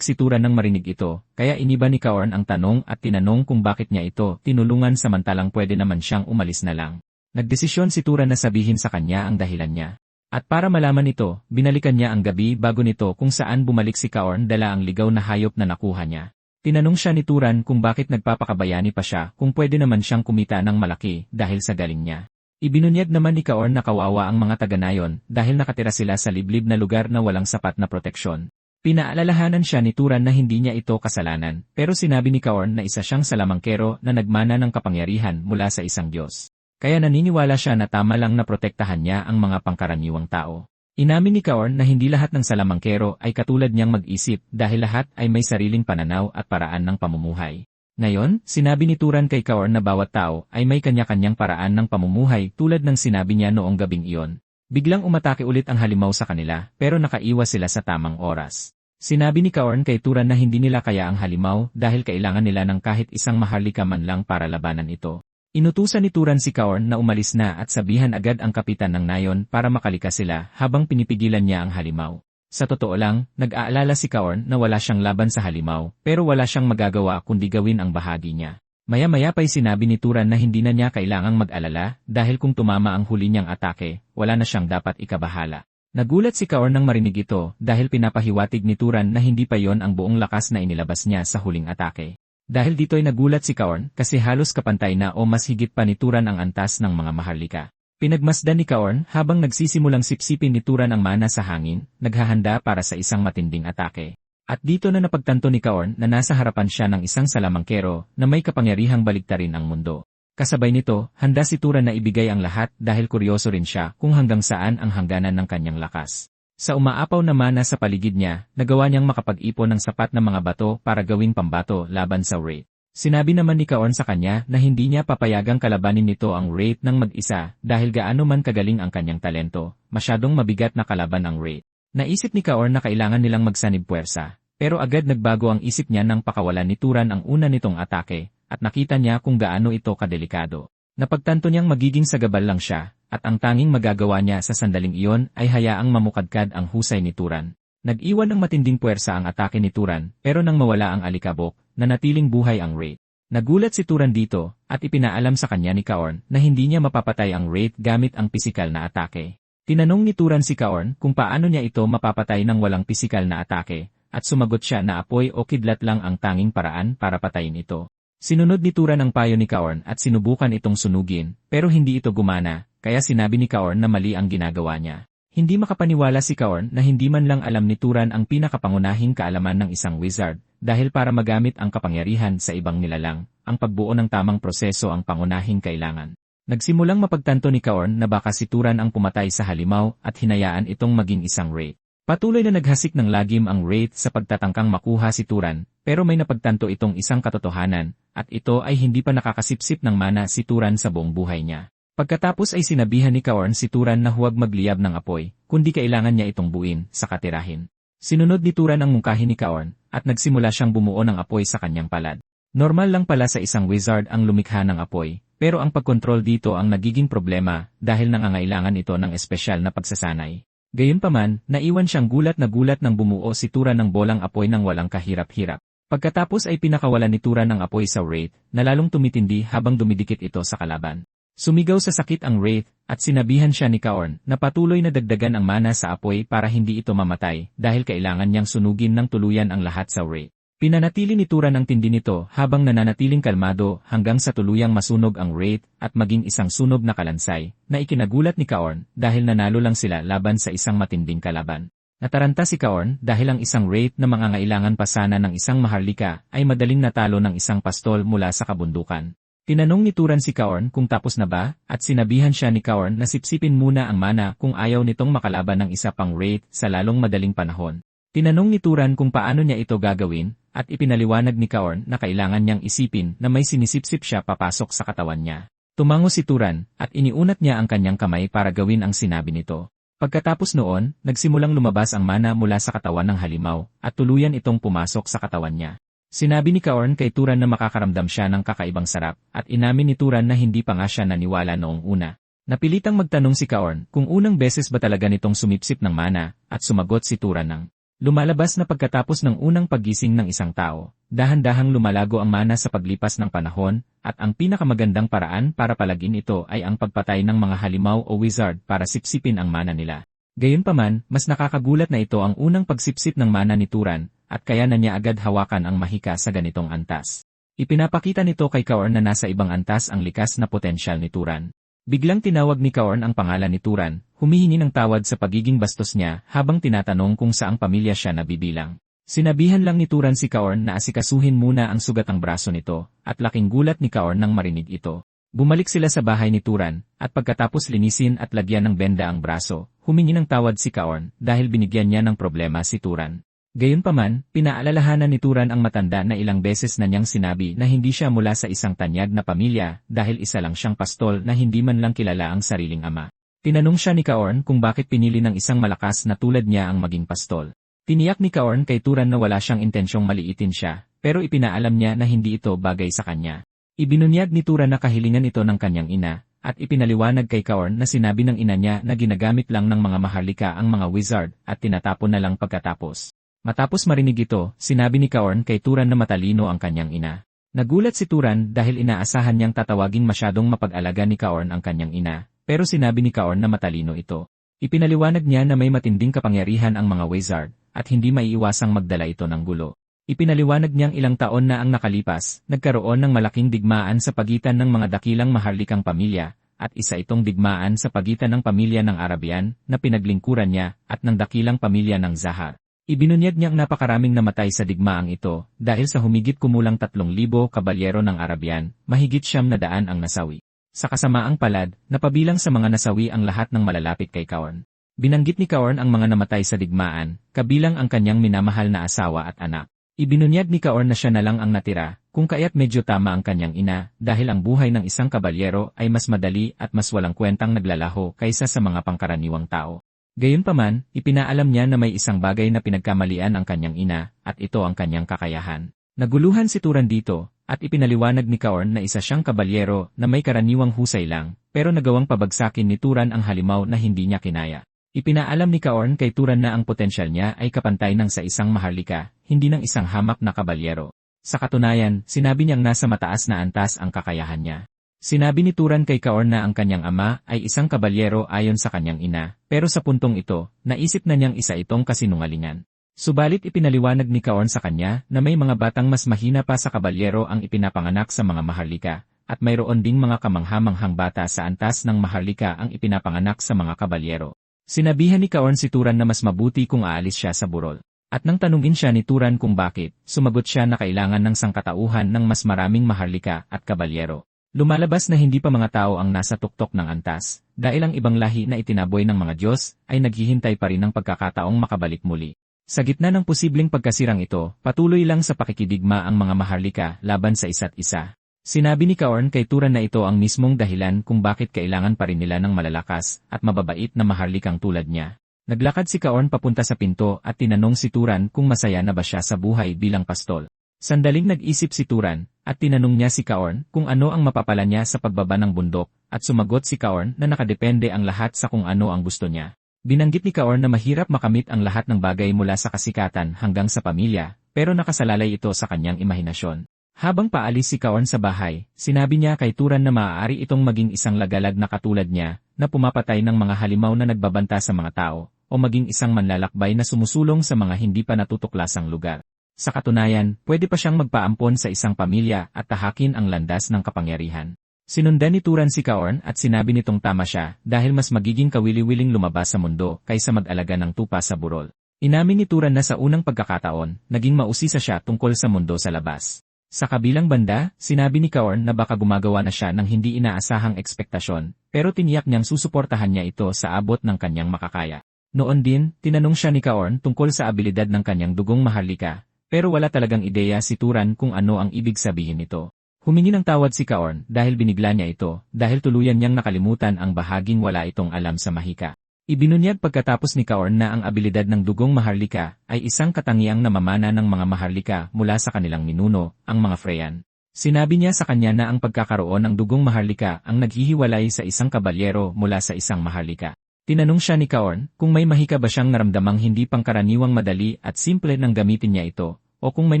si Turan nang marinig ito, kaya iniba ni Kaorn ang tanong at tinanong kung bakit niya ito tinulungan samantalang pwede naman siyang umalis na lang. Nagdesisyon si Turan na sabihin sa kanya ang dahilan niya. At para malaman ito, binalikan niya ang gabi bago nito kung saan bumalik si Kaorn dala ang ligaw na hayop na nakuha niya. Tinanong siya ni Turan kung bakit nagpapakabayani pa siya kung pwede naman siyang kumita ng malaki dahil sa galing niya. Ibinunyag naman ni Kaorn na kawawa ang mga taga-Nayon dahil nakatira sila sa liblib na lugar na walang sapat na proteksyon. Pinaalalahanan siya ni Turan na hindi niya ito kasalanan, pero sinabi ni Kaorn na isa siyang salamangkero na nagmana ng kapangyarihan mula sa isang Diyos. Kaya naniniwala siya na tama lang na protektahan niya ang mga pangkaraniwang tao. Inamin ni Kaorn na hindi lahat ng salamangkero ay katulad niyang mag-isip dahil lahat ay may sariling pananaw at paraan ng pamumuhay. Ngayon, sinabi ni Turan kay Kaorn na bawat tao ay may kanya-kanyang paraan ng pamumuhay tulad ng sinabi niya noong gabing iyon. Biglang umatake ulit ang halimaw sa kanila pero nakaiwas sila sa tamang oras. Sinabi ni Kaorn kay Turan na hindi nila kaya ang halimaw dahil kailangan nila ng kahit isang maharlika man lang para labanan ito. Inutusan ni Turan si Kaorn na umalis na at sabihan agad ang kapitan ng Nayon para makalikas sila habang pinipigilan niya ang halimaw. Sa totoo lang, nag-aalala si Kaorn na wala siyang laban sa halimaw pero wala siyang magagawa kundi gawin ang bahagi niya. Maya-maya pa'y sinabi ni Turan na hindi na niya kailangang mag-alala dahil kung tumama ang huli niyang atake, wala na siyang dapat ikabahala. Nagulat si Kaorn nang marinig ito dahil pinapahiwatig ni Turan na hindi pa yon ang buong lakas na inilabas niya sa huling atake. Dahil dito'y nagulat si Kaorn kasi halos kapantay na o mas higit pa ni Turan ang antas ng mga maharlika. Pinagmasdan ni Kaorn habang nagsisimulang sipsipin ni Turan ang mana sa hangin, naghahanda para sa isang matinding atake. At dito na napagtanto ni Kaorn na nasa harapan siya ng isang salamangkero na may kapangyarihang baliktarin ang mundo. Kasabay nito, handa si Turan na ibigay ang lahat dahil kuryoso rin siya kung hanggang saan ang hangganan ng kanyang lakas. Sa umaapaw na mana sa paligid niya, nagawa niyang makapag-ipon ng sapat na mga bato para gawing pambato laban sa Wraith. Sinabi naman ni Kaorn sa kanya na hindi niya papayagang kalabanin nito ang Wraith ng mag-isa dahil gaano man kagaling ang kanyang talento, masyadong mabigat na kalaban ang Wraith. Naisip ni Kaorn na kailangan nilang magsanib puwersa, pero agad nagbago ang isip niya nang pakawalan ni Turan ang una nitong atake, at nakita niya kung gaano ito kadelikado. Napagtanto niyang magiging sagabal lang siya, at ang tanging magagawa niya sa sandaling iyon ay hayaang mamukadkad ang husay ni Turan. Nag-iwan ng matinding puwersa ang atake ni Turan, pero nang mawala ang alikabok, nanatiling buhay ang Wraith. Nagulat si Turan dito, at ipinaalam sa kanya ni Kaorn na hindi niya mapapatay ang Wraith gamit ang pisikal na atake. Tinanong ni Turan si Kaorn kung paano niya ito mapapatay ng walang pisikal na atake, at sumagot siya na apoy o kidlat lang ang tanging paraan para patayin ito. Sinunod ni Turan ang payo ni Kaorn at sinubukan itong sunugin, pero hindi ito gumana, kaya sinabi ni Kaorn na mali ang ginagawa niya. Hindi makapaniwala si Kaorn na hindi man lang alam ni Turan ang pinakapangunahing kaalaman ng isang wizard, dahil para magamit ang kapangyarihan sa ibang nilalang, ang pagbuo ng tamang proseso ang pangunahing kailangan. Nagsimulang mapagtanto ni Kaorn na baka si Turan ang pumatay sa halimaw at hinayaan itong maging isang Wraith. Patuloy na naghasik ng lagim ang Wraith sa pagtatangkang makuha si Turan, pero may napagtanto itong isang katotohanan, at ito ay hindi pa nakakasipsip ng mana si Turan sa buong buhay niya. Pagkatapos ay sinabihan ni Kaorn si Turan na huwag magliyab ng apoy, kundi kailangan niya itong buuin, sa katirahin. Sinunod ni Turan ang mungkahi ni Kaorn, at nagsimula siyang bumuo ng apoy sa kanyang palad. Normal lang pala sa isang wizard ang lumikha ng apoy, pero ang pagkontrol dito ang nagiging problema dahil nangangailangan ito ng espesyal na pagsasanay. Gayunpaman, naiwan siyang gulat nang bumuo si Turan ng bolang apoy ng walang kahirap-hirap. Pagkatapos ay pinakawalan ni Turan ng apoy sa Wraith, na lalong tumitindi habang dumidikit ito sa kalaban. Sumigaw sa sakit ang Wraith, at sinabihan siya ni Kaorn na patuloy na dagdagan ang mana sa apoy para hindi ito mamatay dahil kailangan niyang sunugin ng tuluyan ang lahat sa Wraith. Pinanatili ni Turan ang tindi nito habang nananatiling kalmado hanggang sa tuluyang masunog ang Wraith at maging isang sunog na kalansay, na ikinagulat ni Kaorn dahil nanalo lang sila laban sa isang matinding kalaban. Nataranta si Kaorn dahil ang isang Wraith na mangangailangan pa sana ng isang maharlika ay madaling natalo ng isang pastol mula sa kabundukan. Tinanong ni Turan si Kaorn kung tapos na ba, at sinabihan siya ni Kaorn na sipsipin muna ang mana kung ayaw nitong makalaban ng isa pang Wraith sa lalong madaling panahon. Tinanong ni Turan kung paano niya ito gagawin, at ipinaliwanag ni Kaorn na kailangan niyang isipin na may sinisipsip siya papasok sa katawan niya. Tumango si Turan, at iniunat niya ang kanyang kamay para gawin ang sinabi nito. Pagkatapos noon, nagsimulang lumabas ang mana mula sa katawan ng halimaw, at tuluyan itong pumasok sa katawan niya. Sinabi ni Kaorn kay Turan na makakaramdam siya ng kakaibang sarap, at inamin ni Turan na hindi pa nga siya naniwala noong una. Napilitang magtanong si Kaorn kung unang beses ba talaga nitong sumipsip ng mana, at sumagot si Turan ng lumalabas na pagkatapos ng unang paggising ng isang tao, dahan-dahang lumalago ang mana sa paglipas ng panahon, at ang pinakamagandang paraan para palagin ito ay ang pagpatay ng mga halimaw o wizard para sipsipin ang mana nila. Gayunpaman, mas nakakagulat na ito ang unang pagsipsip ng mana ni Turan, at kaya na niya agad hawakan ang mahika sa ganitong antas. Ipinapakita nito kay Kaorn na nasa ibang antas ang likas na potensyal ni Turan. Biglang tinawag ni Kaorn ang pangalan ni Turan, humihingi ng tawad sa pagiging bastos niya habang tinatanong kung saang pamilya siya nabibilang. Sinabihan lang ni Turan si Kaorn na asikasuhin muna ang sugatang braso nito, at laking gulat ni Kaorn nang marinig ito. Bumalik sila sa bahay ni Turan, at pagkatapos linisin at lagyan ng benda ang braso, humingi ng tawad si Kaorn dahil binigyan niya ng problema si Turan. Gayunpaman, pinaalalahanan ni Turan ang matanda na ilang beses na niyang sinabi na hindi siya mula sa isang tanyag na pamilya dahil isa lang siyang pastol na hindi man lang kilala ang sariling ama. Tinanong siya ni Kaorn kung bakit pinili ng isang malakas na tulad niya ang maging pastol. Tiniyak ni Kaorn kay Turan na wala siyang intensyong maliitin siya, pero ipinaalam niya na hindi ito bagay sa kanya. Ibinunyag ni Turan na kahilingan ito ng kanyang ina, at ipinaliwanag kay Kaorn na sinabi ng ina niya na ginagamit lang ng mga maharlika ang mga wizard at tinatapon na lang pagkatapos. Matapos marinig ito, sinabi ni Kaorn kay Turan na matalino ang kanyang ina. Nagulat si Turan dahil inaasahan niyang tatawaging masyadong mapag-alaga ni Kaorn ang kanyang ina, pero sinabi ni Kaorn na matalino ito. Ipinaliwanag niya na may matinding kapangyarihan ang mga wizard, at hindi maiiwasang magdala ito ng gulo. Ipinaliwanag niyang ilang taon na ang nakalipas, nagkaroon ng malaking digmaan sa pagitan ng mga dakilang maharlikang pamilya, at isa itong digmaan sa pagitan ng pamilya ng Arabian, na pinaglingkuran niya, at ng dakilang pamilya ng Zahar. Ibinunyag niyang napakaraming namatay sa digmaang ito, dahil sa humigit kumulang 3,000 kabalyero ng Arabian, mahigit 900 ang nasawi. Sa kasamaang palad, napabilang sa mga nasawi ang lahat ng malalapit kay Kaorn. Binanggit ni Kaorn ang mga namatay sa digmaan, kabilang ang kanyang minamahal na asawa at anak. Ibinunyag ni Kaorn na siya na lang ang natira, kung kaya't medyo tama ang kanyang ina, dahil ang buhay ng isang kabalyero ay mas madali at mas walang kwentang naglalaho kaysa sa mga pangkaraniwang tao. Gayunpaman, ipinaalam niya na may isang bagay na pinagkamalian ang kanyang ina, at ito ang kanyang kakayahan. Naguluhan si Turan dito, at ipinaliwanag ni Kaorn na isa siyang kabalyero na may karaniwang husay lang, pero nagawang pabagsakin ni Turan ang halimaw na hindi niya kinaya. Ipinaalam ni Kaorn kay Turan na ang potensyal niya ay kapantay ng sa isang maharlika, hindi ng isang hamak na kabalyero. Sa katunayan, sinabi niyang nasa mataas na antas ang kakayahan niya. Sinabi ni Turan kay Kaorn na ang kanyang ama ay isang kabalyero ayon sa kanyang ina, pero sa puntong ito, naisip na niyang isa itong kasinungalingan. Subalit ipinaliwanag ni Kaorn sa kanya na may mga batang mas mahina pa sa kabalyero ang ipinapanganak sa mga maharlika, at mayroon ding mga kamanghamanghang bata sa antas ng maharlika ang ipinapanganak sa mga kabalyero. Sinabihan ni Kaorn si Turan na mas mabuti kung aalis siya sa burol. At nang tanungin siya ni Turan kung bakit, sumagot siya na kailangan ng sangkatauhan ng mas maraming maharlika at kabalyero. Lumalabas na hindi pa mga tao ang nasa tuktok ng antas, dahil ang ibang lahi na itinaboy ng mga Diyos ay naghihintay pa rin ng pagkakataong makabalik muli. Sa gitna ng posibleng pagkasirang ito, patuloy lang sa pakikidigma ang mga maharlika laban sa isa't isa. Sinabi ni Kaorn kay Turan na ito ang mismong dahilan kung bakit kailangan pa rin nila ng malalakas at mababait na maharlikang tulad niya. Naglakad si Kaorn papunta sa pinto at tinanong si Turan kung masaya na ba siya sa buhay bilang pastol. Sandaling nag-isip si Turan, at tinanong niya si Kaorn kung ano ang mapapala niya sa pagbaba ng bundok, at sumagot si Kaorn na nakadepende ang lahat sa kung ano ang gusto niya. Binanggit ni Kaorn na mahirap makamit ang lahat ng bagay mula sa kasikatan hanggang sa pamilya, pero nakasalalay ito sa kanyang imahinasyon. Habang paalis si Kaorn sa bahay, sinabi niya kay Turan na maaari itong maging isang lagalag na katulad niya, na pumapatay ng mga halimaw na nagbabanta sa mga tao, o maging isang manlalakbay na sumusulong sa mga hindi pa natutuklasang lugar. Sa katunayan, pwede pa siyang magpaampon sa isang pamilya at tahakin ang landas ng kapangyarihan. Sinundan ni Turan si Kaorn at sinabi nitong tama siya dahil mas magiging kawili-wiling lumabas sa mundo kaysa mag-alaga ng tupa sa burol. Inamin ni Turan na sa unang pagkakataon, naging mausisa siya tungkol sa mundo sa labas. Sa kabilang banda, sinabi ni Kaorn na baka gumagawa na siya ng hindi inaasahang ekspektasyon, pero tiniyak niyang susuportahan niya ito sa abot ng kanyang makakaya. Noon din, tinanong siya ni Kaorn tungkol sa abilidad ng kanyang dugong maharlika. Pero wala talagang ideya si Turan kung ano ang ibig sabihin nito. Humingi ng tawad si Kaorn dahil binigla niya ito, dahil tuluyan niyang nakalimutan ang bahaging wala itong alam sa mahika. Ibinunyag pagkatapos ni Kaorn na ang abilidad ng dugong maharlika ay isang katangiang namamana ng mga maharlika mula sa kanilang ninuno, ang mga Freyan. Sinabi niya sa kanya na ang pagkakaroon ng dugong maharlika ang naghihiwalay sa isang kabalyero mula sa isang maharlika. Tinanong siya ni Kaorn kung may mahika ba siyang naramdamang hindi pangkaraniwang madali at simple nang gamitin niya ito, o kung may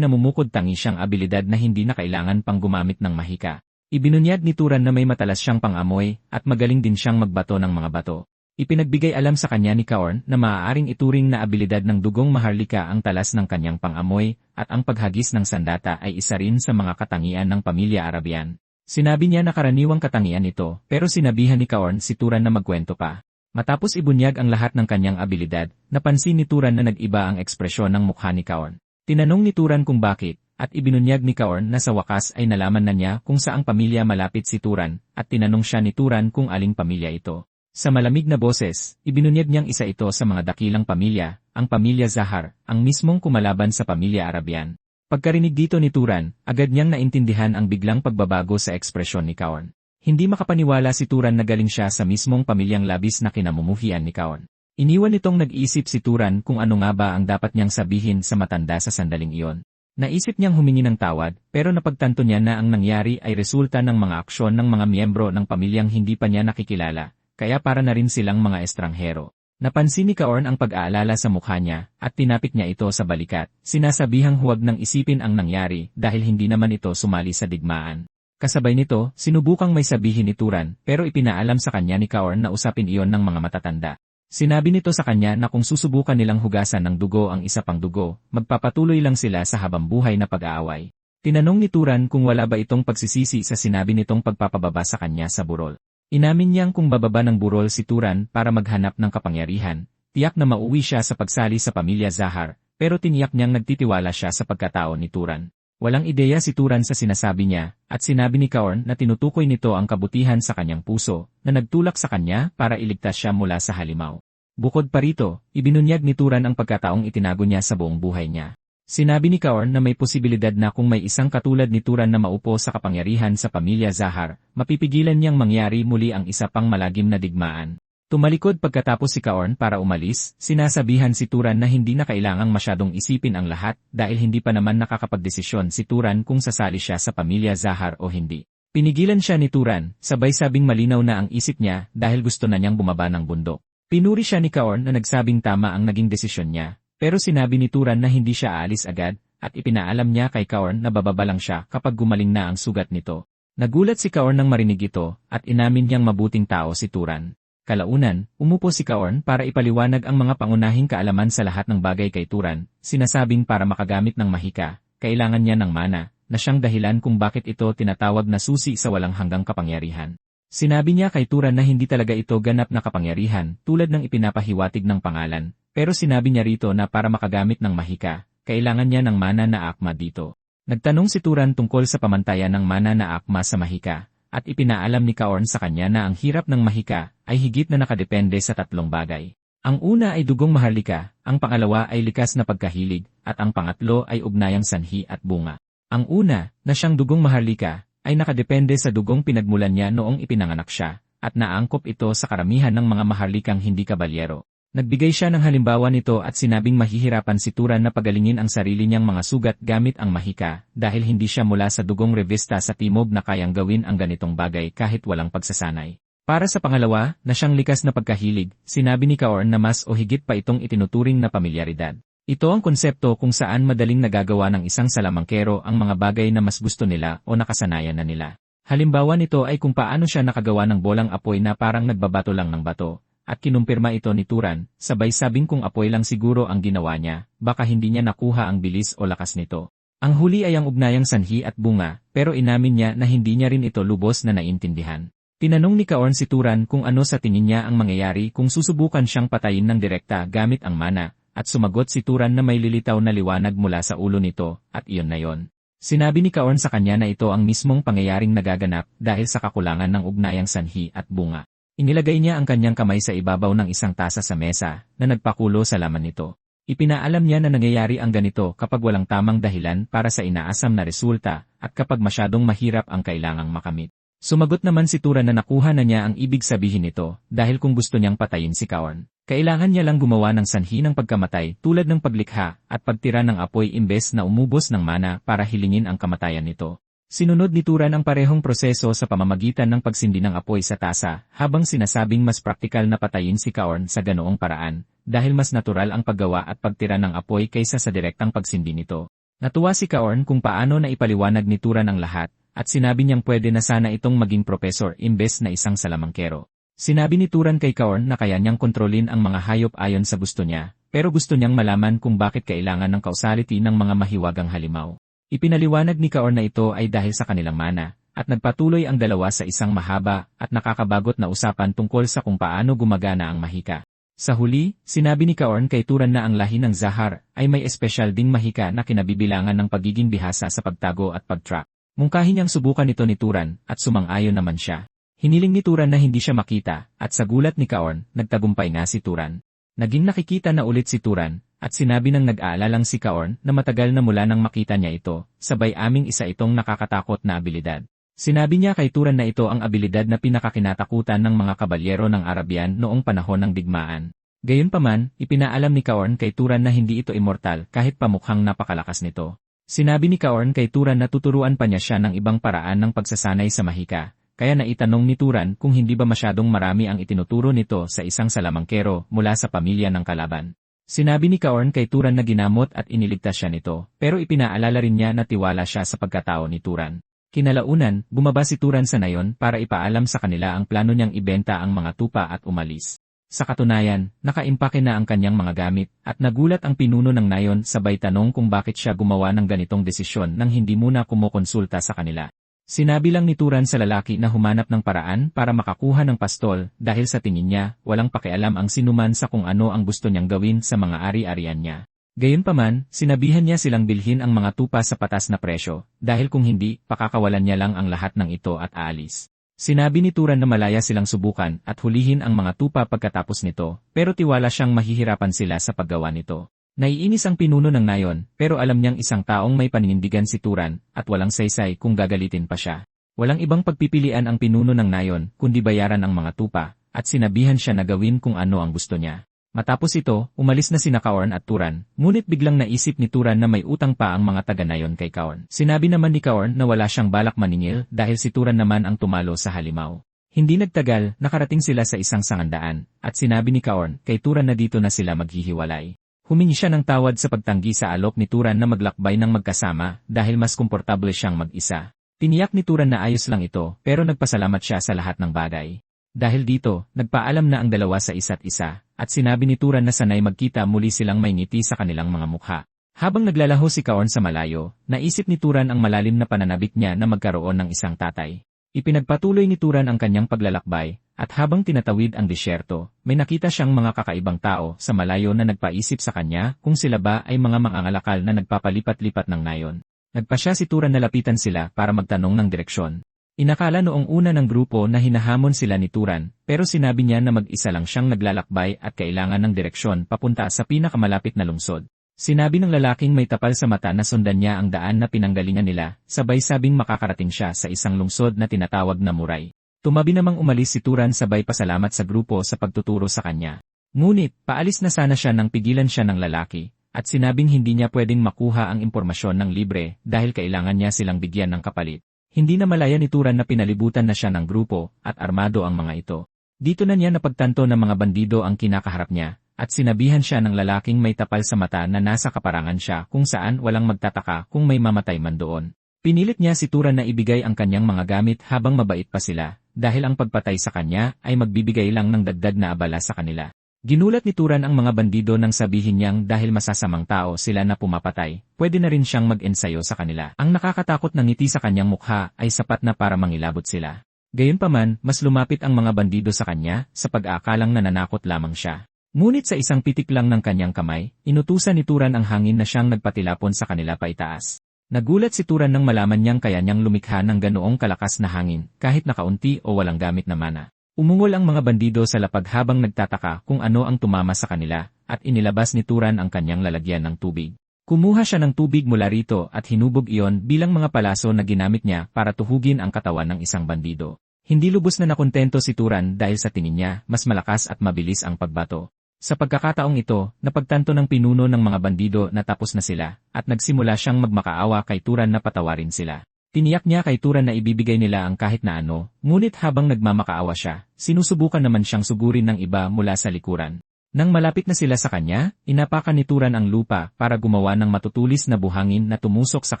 namumukod tangi siyang abilidad na hindi na kailangan pang gumamit ng mahika. Ibinunyag ni Turan na may matalas siyang pang-amoy at magaling din siyang magbato ng mga bato. Ipinagbigay alam sa kanya ni Kaorn na maaaring ituring na abilidad ng dugong maharlika ang talas ng kanyang pang-amoy at ang paghagis ng sandata ay isa rin sa mga katangian ng pamilya Arabian. Sinabi niya na karaniwang katangian ito pero sinabihan ni Kaorn si Turan na magkwento pa. Matapos ibunyag ang lahat ng kanyang abilidad, napansin ni Turan na nag-iba ang ekspresyon ng mukha ni Kaorn. Tinanong ni Turan kung bakit, at ibinunyag ni Kaorn na sa wakas ay nalaman na niya kung saang pamilya malapit si Turan, at tinanong siya ni Turan kung aling pamilya ito. Sa malamig na boses, ibinunyag niyang isa ito sa mga dakilang pamilya, ang pamilya Zahar, ang mismong kumalaban sa pamilya Arabian. Pagkarinig dito ni Turan, agad niyang naintindihan ang biglang pagbabago sa ekspresyon ni Kaorn. Hindi makapaniwala si Turan na galing siya sa mismong pamilyang labis na kinamumuhian ni Kaorn. Iniwan nitong nag-iisip si Turan kung ano nga ba ang dapat niyang sabihin sa matanda sa sandaling iyon. Naisip niyang humingi ng tawad, pero napagtanto niya na ang nangyari ay resulta ng mga aksyon ng mga miyembro ng pamilyang hindi pa niya nakikilala, kaya para na rin silang mga estranghero. Napansin ni Kaorn ang pag-aalala sa mukha niya, at tinapik niya ito sa balikat, sinasabihang huwag nang isipin ang nangyari dahil hindi naman ito sumali sa digmaan. Kasabay nito, sinubukang may sabihin ni Turan, pero ipinaalam sa kanya ni Kaorn na usapin iyon ng mga matatanda. Sinabi nito sa kanya na kung susubukan nilang hugasan ng dugo ang isa pang dugo, magpapatuloy lang sila sa habambuhay na pag-aaway. Tinanong ni Turan kung wala ba itong pagsisisi sa sinabi nitong pagpapababa sa kanya sa burol. Inamin niyang kung bababa ng burol si Turan para maghanap ng kapangyarihan, tiyak na mauwi siya sa pagsali sa pamilya Zahar, pero tiniyak niyang nagtitiwala siya sa pagkatao ni Turan. Walang ideya si Turan sa sinasabi niya, at sinabi ni Kaorn na tinutukoy nito ang kabutihan sa kanyang puso, na nagtulak sa kanya para iligtas siya mula sa halimaw. Bukod pa rito, ibinunyag ni Turan ang pagkataong itinago niya sa buong buhay niya. Sinabi ni Kaorn na may posibilidad na kung may isang katulad ni Turan na maupo sa kapangyarihan sa pamilya Zahar, mapipigilan niyang mangyari muli ang isa pang malagim na digmaan. Tumalikod pagkatapos si Kaorn para umalis, sinasabihan si Turan na hindi na kailangang masyadong isipin ang lahat dahil hindi pa naman nakakapagdesisyon si Turan kung sasali siya sa pamilya Zahar o hindi. Pinigilan siya ni Turan, sabay sabing malinaw na ang isip niya dahil gusto na niyang bumaba ng bundok. Pinuri siya ni Kaorn na nagsabing tama ang naging desisyon niya, pero sinabi ni Turan na hindi siya aalis agad at ipinaalam niya kay Kaorn na bababa lang siya kapag gumaling na ang sugat nito. Nagulat si Kaorn nang marinig ito at inamin niyang mabuting tao si Turan. Kalaunan, umupo si Kaorn para ipaliwanag ang mga pangunahing kaalaman sa lahat ng bagay kay Turan, sinasabing para makagamit ng mahika, kailangan niya ng mana, na siyang dahilan kung bakit ito tinatawag na susi sa walang hanggang kapangyarihan. Sinabi niya kay Turan na hindi talaga ito ganap na kapangyarihan tulad ng ipinapahiwatig ng pangalan, pero sinabi niya rito na para makagamit ng mahika, kailangan niya ng mana na akma dito. Nagtanong si Turan tungkol sa pamantayan ng mana na akma sa mahika. At ipinaalam ni Kaorn sa kanya na ang hirap ng mahika ay higit na nakadepende sa tatlong bagay. Ang una ay dugong maharlika, ang pangalawa ay likas na pagkahilig, at ang pangatlo ay ugnayang sanhi at bunga. Ang una, na siyang dugong maharlika, ay nakadepende sa dugong pinagmulan niya noong ipinanganak siya, at naangkop ito sa karamihan ng mga maharlikang hindi kabalyero. Nagbigay siya ng halimbawa nito at sinabing mahihirapan si Turan na pagalingin ang sarili niyang mga sugat gamit ang mahika dahil hindi siya mula sa dugong revista sa timog na kayang gawin ang ganitong bagay kahit walang pagsasanay. Para sa pangalawa, na siyang likas na pagkahilig, sinabi ni Kaorn na mas o higit pa itong itinuturing na pamilyaridad. Ito ang konsepto kung saan madaling nagagawa ng isang salamangkero ang mga bagay na mas gusto nila o nakasanayan na nila. Halimbawa nito ay kung paano siya nakagawa ng bolang apoy na parang nagbabato lang ng bato. At kinumpirma ito ni Turan, sabay sabing kung apoy lang siguro ang ginawa niya, baka hindi niya nakuha ang bilis o lakas nito. Ang huli ay ang ugnayang sanhi at bunga, pero inamin niya na hindi niya rin ito lubos na naintindihan. Tinanong ni Kaorn si Turan kung ano sa tingin niya ang mangyayari kung susubukan siyang patayin ng direkta gamit ang mana, at sumagot si Turan na may lilitaw na liwanag mula sa ulo nito, at iyon na yon. Sinabi ni Kaorn sa kanya na ito ang mismong pangyayaring nagaganap dahil sa kakulangan ng ugnayang sanhi at bunga. Inilagay niya ang kanyang kamay sa ibabaw ng isang tasa sa mesa na nagpakulo sa laman nito. Ipinaalam niya na nangyayari ang ganito kapag walang tamang dahilan para sa inaasam na resulta at kapag masyadong mahirap ang kailangang makamit. Sumagot naman si Turan na nakuha na niya ang ibig sabihin nito dahil kung gusto niyang patayin si Kaorn, kailangan niya lang gumawa ng sanhi ng pagkamatay tulad ng paglikha at pagtira ng apoy imbes na umubos ng mana para hilingin ang kamatayan nito. Sinunod ni Turan ang parehong proseso sa pamamagitan ng pagsindi ng apoy sa tasa, habang sinasabing mas praktikal na patayin si Kaorn sa ganoong paraan, dahil mas natural ang paggawa at pagtira ng apoy kaysa sa direktang pagsindi nito. Natuwa si Kaorn kung paano na ipaliwanag ni Turan ang lahat, at sinabi niyang pwede na sana itong maging profesor imbes na isang salamangkero. Sinabi ni Turan kay Kaorn na kaya niyang kontrolin ang mga hayop ayon sa gusto niya, pero gusto niyang malaman kung bakit kailangan ng causality ng mga mahiwagang halimaw. Ipinaliwanag ni Kaorn na ito ay dahil sa kanilang mana, at nagpatuloy ang dalawa sa isang mahaba at nakakabagot na usapan tungkol sa kung paano gumagana ang mahika. Sa huli, sinabi ni Kaorn kay Turan na ang lahi ng Zahar ay may espesyal ding mahika na kinabibilangan ng pagiging bihasa sa pagtago at pag-track. Mungkahin niyang subukan ito ni Turan at sumang-ayon naman siya. Hiniling ni Turan na hindi siya makita at sa gulat ni Kaorn, nagtagumpay nga si Turan. Naging nakikita na ulit si Turan, at sinabi ng nag-aalalang si Kaorn na matagal na mula nang makita niya ito, sabay aming isa itong nakakatakot na abilidad. Sinabi niya kay Turan na ito ang abilidad na pinakakinatakutan ng mga kabalyero ng Arabian noong panahon ng digmaan. Gayunpaman, ipinaalam ni Kaorn kay Turan na hindi ito immortal kahit pamukhang napakalakas nito. Sinabi ni Kaorn kay Turan na tuturuan pa niya siya ng ibang paraan ng pagsasanay sa mahika, kaya naitanong ni Turan kung hindi ba masyadong marami ang itinuturo nito sa isang salamangkero mula sa pamilya ng kalaban. Sinabi ni Kaorn kay Turan na ginamot at iniligtas siya nito, pero ipinaalala rin niya na tiwala siya sa pagkatao ni Turan. Kinalaunan, bumaba si Turan sa nayon para ipaalam sa kanila ang plano niyang ibenta ang mga tupa at umalis. Sa katunayan, nakaimpake na ang kanyang mga gamit, at nagulat ang pinuno ng nayon sabay tanong kung bakit siya gumawa ng ganitong desisyon nang hindi muna kumukonsulta sa kanila. Sinabi lang ni Turan sa lalaki na humanap ng paraan para makakuha ng pastol dahil sa tingin niya, walang pakialam ang sinuman sa kung ano ang gusto niyang gawin sa mga ari-arian niya. Gayunpaman, sinabihan niya silang bilhin ang mga tupa sa patas na presyo, dahil kung hindi, pakakawalan niya lang ang lahat ng ito at aalis. Sinabi ni Turan na malaya silang subukan at hulihin ang mga tupa pagkatapos nito, pero tiwala siyang mahihirapan sila sa paggawa nito. Naiinis ang pinuno ng nayon, pero alam niyang isang taong may paninindigan si Turan, at walang saysay kung gagalitin pa siya. Walang ibang pagpipilian ang pinuno ng nayon, kundi bayaran ang mga tupa, at sinabihan siya na gawin kung ano ang gusto niya. Matapos ito, umalis na sina Kaorn at Turan, ngunit biglang naisip ni Turan na may utang pa ang mga taga-nayon kay Kaorn. Sinabi naman ni Kaorn na wala siyang balak maningil dahil si Turan naman ang tumalo sa halimaw. Hindi nagtagal, nakarating sila sa isang sangandaan, at sinabi ni Kaorn kay Turan na dito na sila maghihiwalay. Humingi siya ng tawad sa pagtanggi sa alok ni Turan na maglakbay ng magkasama dahil mas komportable siyang mag-isa. Tiniyak ni Turan na ayos lang ito, pero nagpasalamat siya sa lahat ng bagay. Dahil dito, nagpaalam na ang dalawa sa isa't isa, at sinabi ni Turan na sanay magkita muli silang may ngiti sa kanilang mga mukha. Habang naglalaho si Kaorn sa malayo, naisip ni Turan ang malalim na pananabik niya na magkaroon ng isang tatay. Ipinagpatuloy ni Turan ang kanyang paglalakbay, at habang tinatawid ang disyerto, may nakita siyang mga kakaibang tao sa malayo na nagpaisip sa kanya kung sila ba ay mga mangangalakal na nagpapalipat-lipat ng nayon. Nagpasya si Turan na lapitan sila para magtanong ng direksyon. Inakala noong una ng grupo na hinahamon sila ni Turan, pero sinabi niya na mag-isa lang siyang naglalakbay at kailangan ng direksyon papunta sa pinakamalapit na lungsod. Sinabi ng lalaking may tapal sa mata na sundan niya ang daan na pinanggalingan nila, sabay sabing makakarating siya sa isang lungsod na tinatawag na Muray. Tumabi namang umalis si Turan sabay pasalamat sa grupo sa pagtuturo sa kanya. Ngunit, paalis na sana siya nang pigilan siya ng lalaki, at sinabing hindi niya pwedeng makuha ang impormasyon ng libre dahil kailangan niya silang bigyan ng kapalit. Hindi na malaya ni Turan na pinalibutan na siya ng grupo at armado ang mga ito. Dito na niya napagtanto na mga bandido ang kinakaharap niya, at sinabihan siya ng lalaking may tapal sa mata na nasa kaparangan siya kung saan walang magtataka kung may mamatay man doon. Pinilit niya si Turan na ibigay ang kanyang mga gamit habang mabait pa sila, dahil ang pagpatay sa kanya ay magbibigay lang ng dagdag na abala sa kanila. Ginulat ni Turan ang mga bandido nang sabihin niyang dahil masasamang tao sila na pumapatay, pwede na rin siyang mag-ensayo sa kanila. Ang nakakatakot na ngiti sa kanyang mukha ay sapat na para mangilabot sila. Gayunpaman, mas lumapit ang mga bandido sa kanya sa pag-aakalang nananakot lamang siya. Ngunit sa isang pitik lang ng kanyang kamay, inutusan ni Turan ang hangin na siyang nagpatilapon sa kanila paitaas. Nagulat si Turan nang malaman niyang kaya niyang lumikha ng ganoong kalakas na hangin kahit nakaunti o walang gamit na mana. Umungol ang mga bandido sa lapag habang nagtataka kung ano ang tumama sa kanila, at inilabas ni Turan ang kanyang lalagyan ng tubig. Kumuha siya ng tubig mula rito at hinubog iyon bilang mga palaso na ginamit niya para tuhugin ang katawan ng isang bandido. Hindi lubos na nakontento si Turan dahil sa tingin niya mas malakas at mabilis ang pagbato. Sa pagkakataong ito, napagtanto ng pinuno ng mga bandido na tapos na sila, at nagsimula siyang magmakaawa kay Turan na patawarin sila. Tiniyak niya kay Turan na ibibigay nila ang kahit na ano, ngunit habang nagmamakaawa siya, sinusubukan naman siyang sugurin ng iba mula sa likuran. Nang malapit na sila sa kanya, inapakan ni Turan ang lupa para gumawa ng matutulis na buhangin na tumusok sa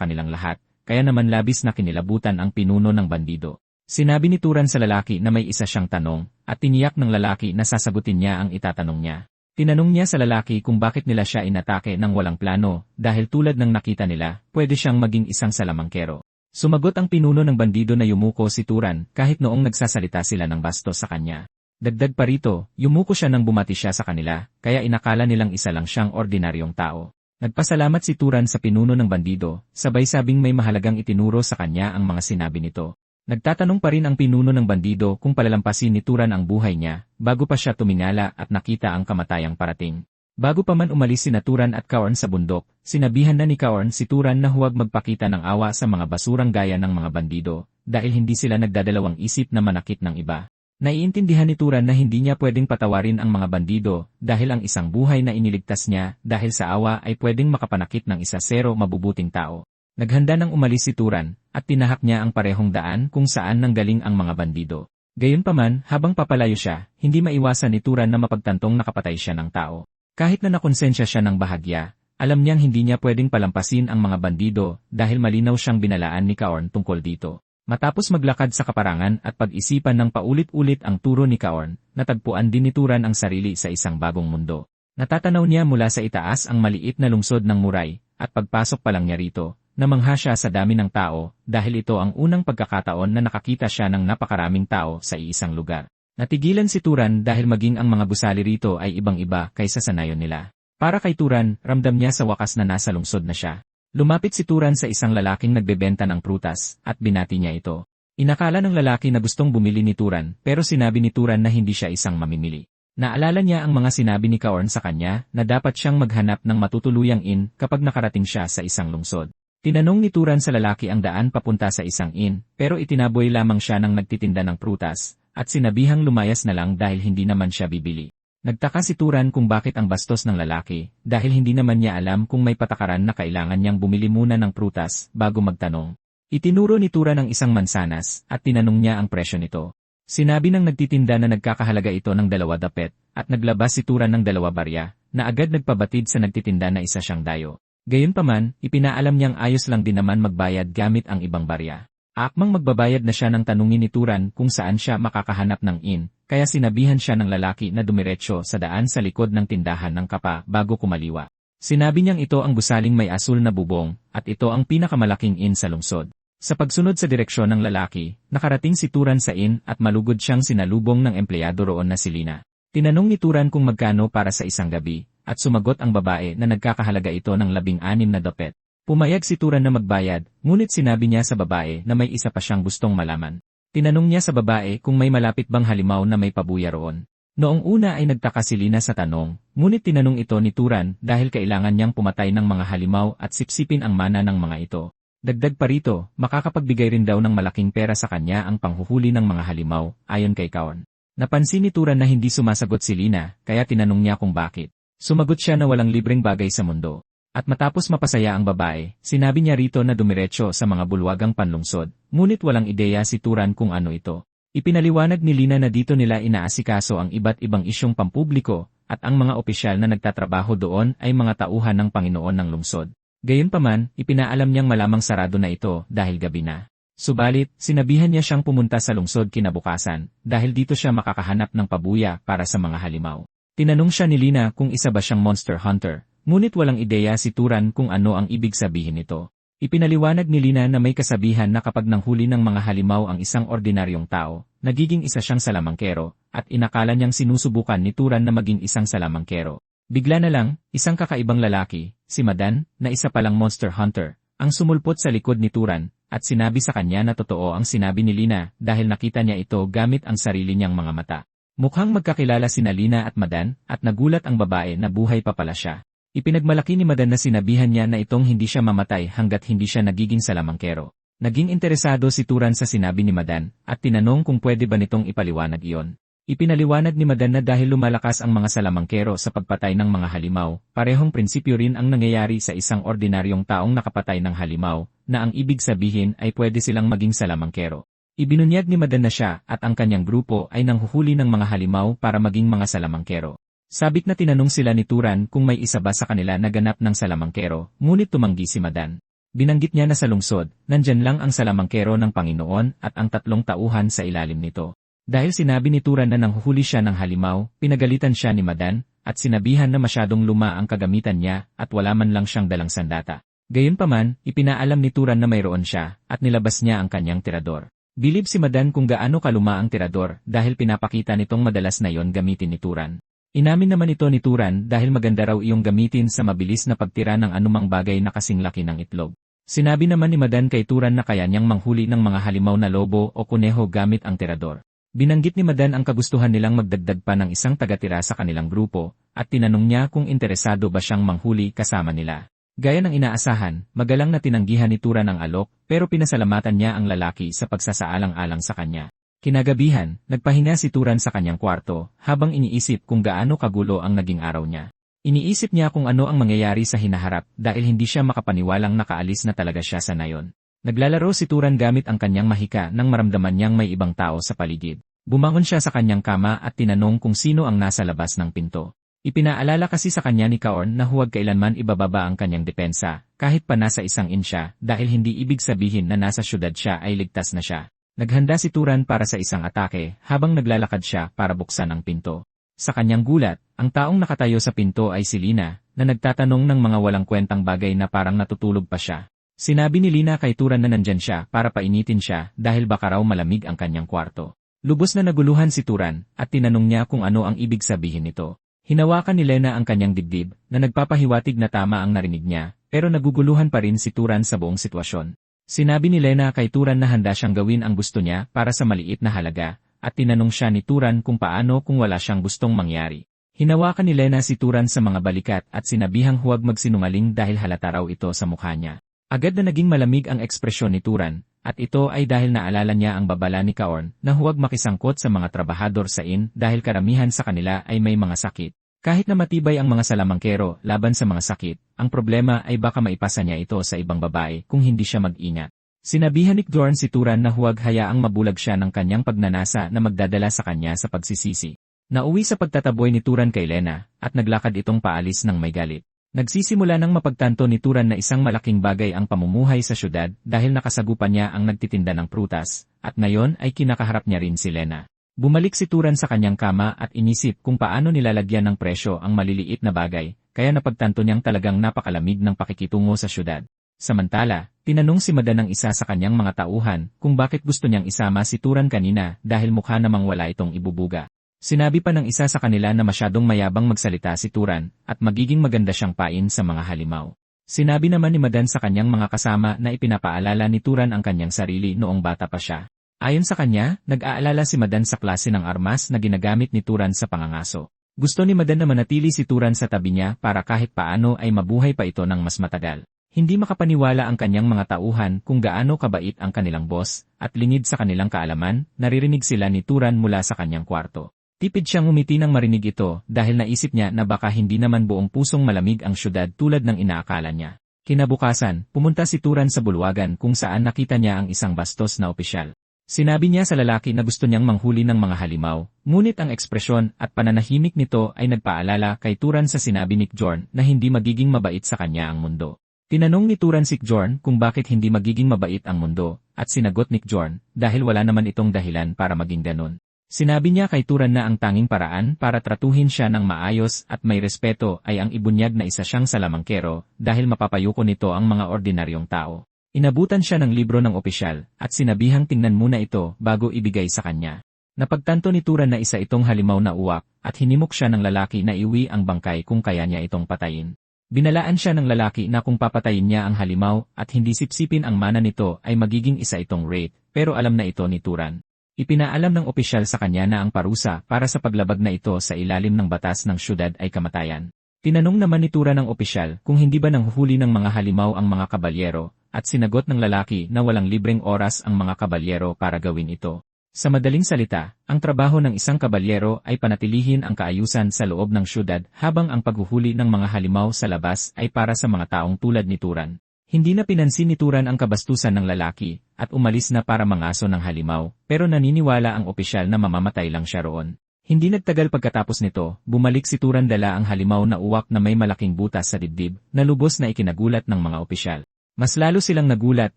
kanilang lahat, kaya naman labis na kinilabutan ang pinuno ng bandido. Sinabi ni Turan sa lalaki na may isa siyang tanong, at tiniyak ng lalaki na sasagutin niya ang itatanong niya. Tinanong niya sa lalaki kung bakit nila siya inatake ng walang plano, dahil tulad ng nakita nila, pwede siyang maging isang salamangkero. Sumagot ang pinuno ng bandido na yumuko si Turan kahit noong nagsasalita sila ng bastos sa kanya. Dagdag pa rito, yumuko siya nang bumati siya sa kanila, kaya inakala nilang isa lang siyang ordinaryong tao. Nagpasalamat si Turan sa pinuno ng bandido, sabay sabing may mahalagang itinuro sa kanya ang mga sinabi nito. Nagtatanong pa rin ang pinuno ng bandido kung palalampasin ni Turan ang buhay niya, bago pa siya tumingala at nakita ang kamatayang parating. Bago pa man umalis sina Turan at Kaorn sa bundok, sinabihan na ni Kaorn si Turan na huwag magpakita ng awa sa mga basurang gaya ng mga bandido, dahil hindi sila nagdadalawang isip na manakit ng iba. Naiintindihan ni Turan na hindi niya pwedeng patawarin ang mga bandido, dahil ang isang buhay na iniligtas niya dahil sa awa ay pwedeng makapanakit ng isa zero mabubuting tao. Naghanda nang umalis si Turan, at tinahak niya ang parehong daan kung saan nanggaling ang mga bandido. Gayunpaman, habang papalayo siya, hindi maiwasan ni Turan na mapagtantong nakapatay siya ng tao. Kahit na nakonsensya siya ng bahagya, alam niyang hindi niya pwedeng palampasin ang mga bandido dahil malinaw siyang binalaan ni Kaorn tungkol dito. Matapos maglakad sa kaparangan at pag-isipan ng paulit-ulit ang turo ni Kaorn, natagpuan din ni Turan ang sarili sa isang bagong mundo. Natatanaw niya mula sa itaas ang maliit na lungsod ng Muray, at pagpasok pa lang niya rito, namangha siya sa dami ng tao dahil ito ang unang pagkakataon na nakakita siya ng napakaraming tao sa iisang lugar. Natigilan si Turan dahil maging ang mga gusali rito ay ibang-iba kaysa sa nayon nila. Para kay Turan, ramdam niya sa wakas na nasa lungsod na siya. Lumapit si Turan sa isang lalaking nagbebenta ng prutas, at binati niya ito. Inakala ng lalaki na gustong bumili ni Turan, pero sinabi ni Turan na hindi siya isang mamimili. Naalala niya ang mga sinabi ni Kaorn sa kanya na dapat siyang maghanap ng matutuluyang inn kapag nakarating siya sa isang lungsod. Tinanong ni Turan sa lalaki ang daan papunta sa isang inn, pero itinaboy lamang siya ng nagtitinda ng prutas, at sinabihang lumayas na lang dahil hindi naman siya bibili. Nagtaka si Turan kung bakit ang bastos ng lalaki, dahil hindi naman niya alam kung may patakaran na kailangan niyang bumili muna ng prutas bago magtanong. Itinuro ni Turan ang isang mansanas, at tinanong niya ang presyo nito. Sinabi ng nagtitinda na nagkakahalaga ito ng 2 dapet, at naglabas si Turan ng 2 barya, na agad nagpabatid sa nagtitinda na isa siyang dayo. Gayunpaman, ipinaalam niyang ayos lang din naman magbayad gamit ang ibang barya. Akmang magbabayad na siya nang tanungin ni Turan kung saan siya makakahanap ng inn, kaya sinabihan siya ng lalaki na dumiretso sa daan sa likod ng tindahan ng kapa bago kumaliwa. Sinabi niyang ito ang gusaling may asul na bubong, at ito ang pinakamalaking inn sa lungsod. Sa pagsunod sa direksyon ng lalaki, nakarating si Turan sa inn at malugod siyang sinalubong ng empleyado roon na si Lina. Tinanong ni Turan kung magkano para sa isang gabi, at sumagot ang babae na nagkakahalaga ito ng 16 na dapet. Pumayag si Turan na magbayad, ngunit sinabi niya sa babae na may isa pa siyang gustong malaman. Tinanong niya sa babae kung may malapit bang halimaw na may pabuya roon. Noong una ay nagtaka si Lina sa tanong, ngunit tinanong ito ni Turan dahil kailangan niyang pumatay ng mga halimaw at sipsipin ang mana ng mga ito. Dagdag pa rito, makakapagbigay rin daw ng malaking pera sa kanya ang panghuhuli ng mga halimaw, ayon kay Kaorn. Napansin ni Turan na hindi sumasagot si Lina, kaya tinanong niya kung bakit. Sumagot siya na walang libreng bagay sa mundo. At matapos mapasaya ang babae, sinabi niya rito na dumiretso sa mga bulwagang panlungsod, ngunit walang ideya si Turan kung ano ito. Ipinaliwanag ni Lina na dito nila inaasikaso ang iba't ibang isyong pampubliko, at ang mga opisyal na nagtatrabaho doon ay mga tauhan ng Panginoon ng lungsod. Gayunpaman, ipinaalam niyang malamang sarado na ito dahil gabi na. Subalit, sinabihan niya siyang pumunta sa lungsod kinabukasan, dahil dito siya makakahanap ng pabuya para sa mga halimaw. Tinanong siya ni Lina kung isa ba siyang monster hunter. Ngunit walang ideya si Turan kung ano ang ibig sabihin nito. Ipinaliwanag ni Lina na may kasabihan na kapag nanghuli ng mga halimaw ang isang ordinaryong tao, nagiging isa siyang salamangkero, at inakala niyang sinusubukan ni Turan na maging isang salamangkero. Bigla na lang, isang kakaibang lalaki, si Madan, na isa palang monster hunter, ang sumulpot sa likod ni Turan, at sinabi sa kanya na totoo ang sinabi ni Lina dahil nakita niya ito gamit ang sarili niyang mga mata. Mukhang magkakilala sina Lina at Madan, at nagulat ang babae na buhay pa pala siya. Ipinagmalaki ni Madan na sinabihan niya na itong hindi siya mamatay hanggat hindi siya nagiging salamangkero. Naging interesado si Turan sa sinabi ni Madan, at tinanong kung pwede ba nitong ipaliwanag iyon. Ipinaliwanag ni Madan na dahil lumalakas ang mga salamangkero sa pagpatay ng mga halimaw, parehong prinsipyo rin ang nangyayari sa isang ordinaryong taong nakapatay ng halimaw, na ang ibig sabihin ay pwede silang maging salamangkero. Ibinunyag ni Madan na siya at ang kanyang grupo ay nanghuhuli ng mga halimaw para maging mga salamangkero. Sabik na tinanong sila ni Turan kung may isa ba sa kanila na ganap ng salamangkero, ngunit tumanggi si Madan. Binanggit niya na sa lungsod, nandyan lang ang salamangkero ng Panginoon at ang 3 tauhan sa ilalim nito. Dahil sinabi ni Turan na nanghuhuli siya ng halimaw, pinagalitan siya ni Madan, at sinabihan na masyadong luma ang kagamitan niya at wala man lang siyang dalang sandata. Gayunpaman, ipinaalam ni Turan na mayroon siya, at nilabas niya ang kanyang tirador. Bilib si Madan kung gaano kaluma ang tirador dahil pinapakita nitong madalas na yon gamitin ni Turan. Inamin naman ito ni Turan dahil maganda raw iyong gamitin sa mabilis na pagtira ng anumang bagay na kasing laki ng itlog. Sinabi naman ni Madan kay Turan na kaya niyang manghuli ng mga halimaw na lobo o kuneho gamit ang tirador. Binanggit ni Madan ang kagustuhan nilang magdagdag pa ng isang tagatira sa kanilang grupo, at tinanong niya kung interesado ba siyang manghuli kasama nila. Gaya ng inaasahan, magalang na tinanggihan ni Turan ang alok, pero pinasalamatan niya ang lalaki sa pagsasaalang-alang sa kanya. Kinagabihan, nagpahinga si Turan sa kanyang kwarto, habang iniisip kung gaano kagulo ang naging araw niya. Iniisip niya kung ano ang mangyayari sa hinaharap dahil hindi siya makapaniwalang nakaalis na talaga siya sa nayon. Naglalaro si Turan gamit ang kanyang mahika nang maramdaman niyang may ibang tao sa paligid. Bumangon siya sa kanyang kama at tinanong kung sino ang nasa labas ng pinto. Ipinaalala kasi sa kanya ni Kaorn na huwag kailanman ibababa ang kanyang depensa, kahit pa nasa 1 inch dahil hindi ibig sabihin na nasa syudad siya ay ligtas na siya. Naghanda si Turan para sa isang atake habang naglalakad siya para buksan ang pinto. Sa kanyang gulat, ang taong nakatayo sa pinto ay si Lina, na nagtatanong ng mga walang kwentang bagay na parang natutulog pa siya. Sinabi ni Lina kay Turan na nandyan siya para painitin siya dahil baka raw malamig ang kanyang kwarto. Lubos na naguluhan si Turan at tinanong niya kung ano ang ibig sabihin nito. Hinawakan ni Lena ang kanyang dibdib na nagpapahiwatig na tama ang narinig niya, pero naguguluhan pa rin si Turan sa buong sitwasyon. Sinabi ni Lena kay Turan na handa siyang gawin ang gusto niya para sa maliit na halaga, at tinanong siya ni Turan kung paano kung wala siyang gustong mangyari. Hinawakan ni Lena si Turan sa mga balikat at sinabihang huwag magsinungaling dahil halata raw ito sa mukha niya. Agad na naging malamig ang ekspresyon ni Turan, at ito ay dahil naalala niya ang babala ni Kaorn na huwag makisangkot sa mga trabahador sa inn dahil karamihan sa kanila ay may mga sakit. Kahit na matibay ang mga salamangkero laban sa mga sakit, ang problema ay baka maipasa niya ito sa ibang babae kung hindi siya mag-ingat. Sinabihan ni Dorn si Turan na huwag hayaang mabulag siya ng kanyang pagnanasa na magdadala sa kanya sa pagsisisi. Nauwi sa pagtataboy ni Turan kay Lena, at naglakad itong paalis ng may galit. Nagsisimula ng mapagtanto ni Turan na isang malaking bagay ang pamumuhay sa syudad dahil nakasagupan niya ang nagtitinda ng prutas, at ngayon ay kinakaharap niya rin si Lena. Bumalik si Turan sa kanyang kama at inisip kung paano nilalagyan ng presyo ang maliliit na bagay, kaya napagtanto niyang talagang napakalamig ng pakikitungo sa syudad. Samantala, tinanong si Madan ng isa sa kanyang mga tauhan kung bakit gusto niyang isama si Turan kanina dahil mukha namang wala itong ibubuga. Sinabi pa ng isa sa kanila na masyadong mayabang magsalita si Turan at magiging maganda siyang pain sa mga halimaw. Sinabi naman ni Madan sa kanyang mga kasama na ipinapaalala ni Turan ang kanyang sarili noong bata pa siya. Ayon sa kanya, nag-aalala si Madan sa klase ng armas na ginagamit ni Turan sa pangangaso. Gusto ni Madan na manatili si Turan sa tabi niya para kahit paano ay mabuhay pa ito ng mas matagal. Hindi makapaniwala ang kanyang mga tauhan kung gaano kabait ang kanilang boss, at lingid sa kanilang kaalaman, naririnig sila ni Turan mula sa kanyang kwarto. Tipid siyang umiti nang marinig ito dahil naisip niya na baka hindi naman buong pusong malamig ang syudad tulad ng inaakala niya. Kinabukasan, pumunta si Turan sa bulwagan kung saan nakita niya ang isang bastos na opisyal. Sinabi niya sa lalaki na gusto niyang manghuli ng mga halimaw, ngunit ang ekspresyon at pananahimik nito ay nagpaalala kay Turan sa sinabi ni Jorn na hindi magiging mabait sa kanya ang mundo. Tinanong ni Turan si Jorn kung bakit hindi magiging mabait ang mundo, at sinagot ni Jorn dahil wala naman itong dahilan para maging ganon. Sinabi niya kay Turan na ang tanging paraan para tratuhin siya ng maayos at may respeto ay ang ibunyag na isa siyang salamangkero dahil mapapayuko nito ang mga ordinaryong tao. Inabutan siya ng libro ng opisyal at sinabihang tingnan muna ito bago ibigay sa kanya. Napagtanto ni Turan na isa itong halimaw na uwak at hinimok siya ng lalaki na iuwi ang bangkay kung kaya niya itong patayin. Binalaan siya ng lalaki na kung papatayin niya ang halimaw at hindi sipsipin ang mana nito ay magiging isa itong rape, pero alam na ito ni Turan. Ipinaalam ng opisyal sa kanya na ang parusa para sa paglabag na ito sa ilalim ng batas ng syudad ay kamatayan. Tinanong naman ni Turan ng opisyal kung hindi ba nanghuhuli ng mga halimaw ang mga kabalyero, at sinagot ng lalaki na walang libreng oras ang mga kabalyero para gawin ito. Sa madaling salita, ang trabaho ng isang kabalyero ay panatilihin ang kaayusan sa loob ng syudad habang ang paghuhuli ng mga halimaw sa labas ay para sa mga taong tulad ni Turan. Hindi na pinansin ni Turan ang kabastusan ng lalaki at umalis na para mangaso ng halimaw, pero naniniwala ang opisyal na mamamatay lang siya roon. Hindi nagtagal pagkatapos nito, bumalik si Turan dala ang halimaw na uwak na may malaking butas sa dibdib na lubos na ikinagulat ng mga opisyal. Mas lalo silang nagulat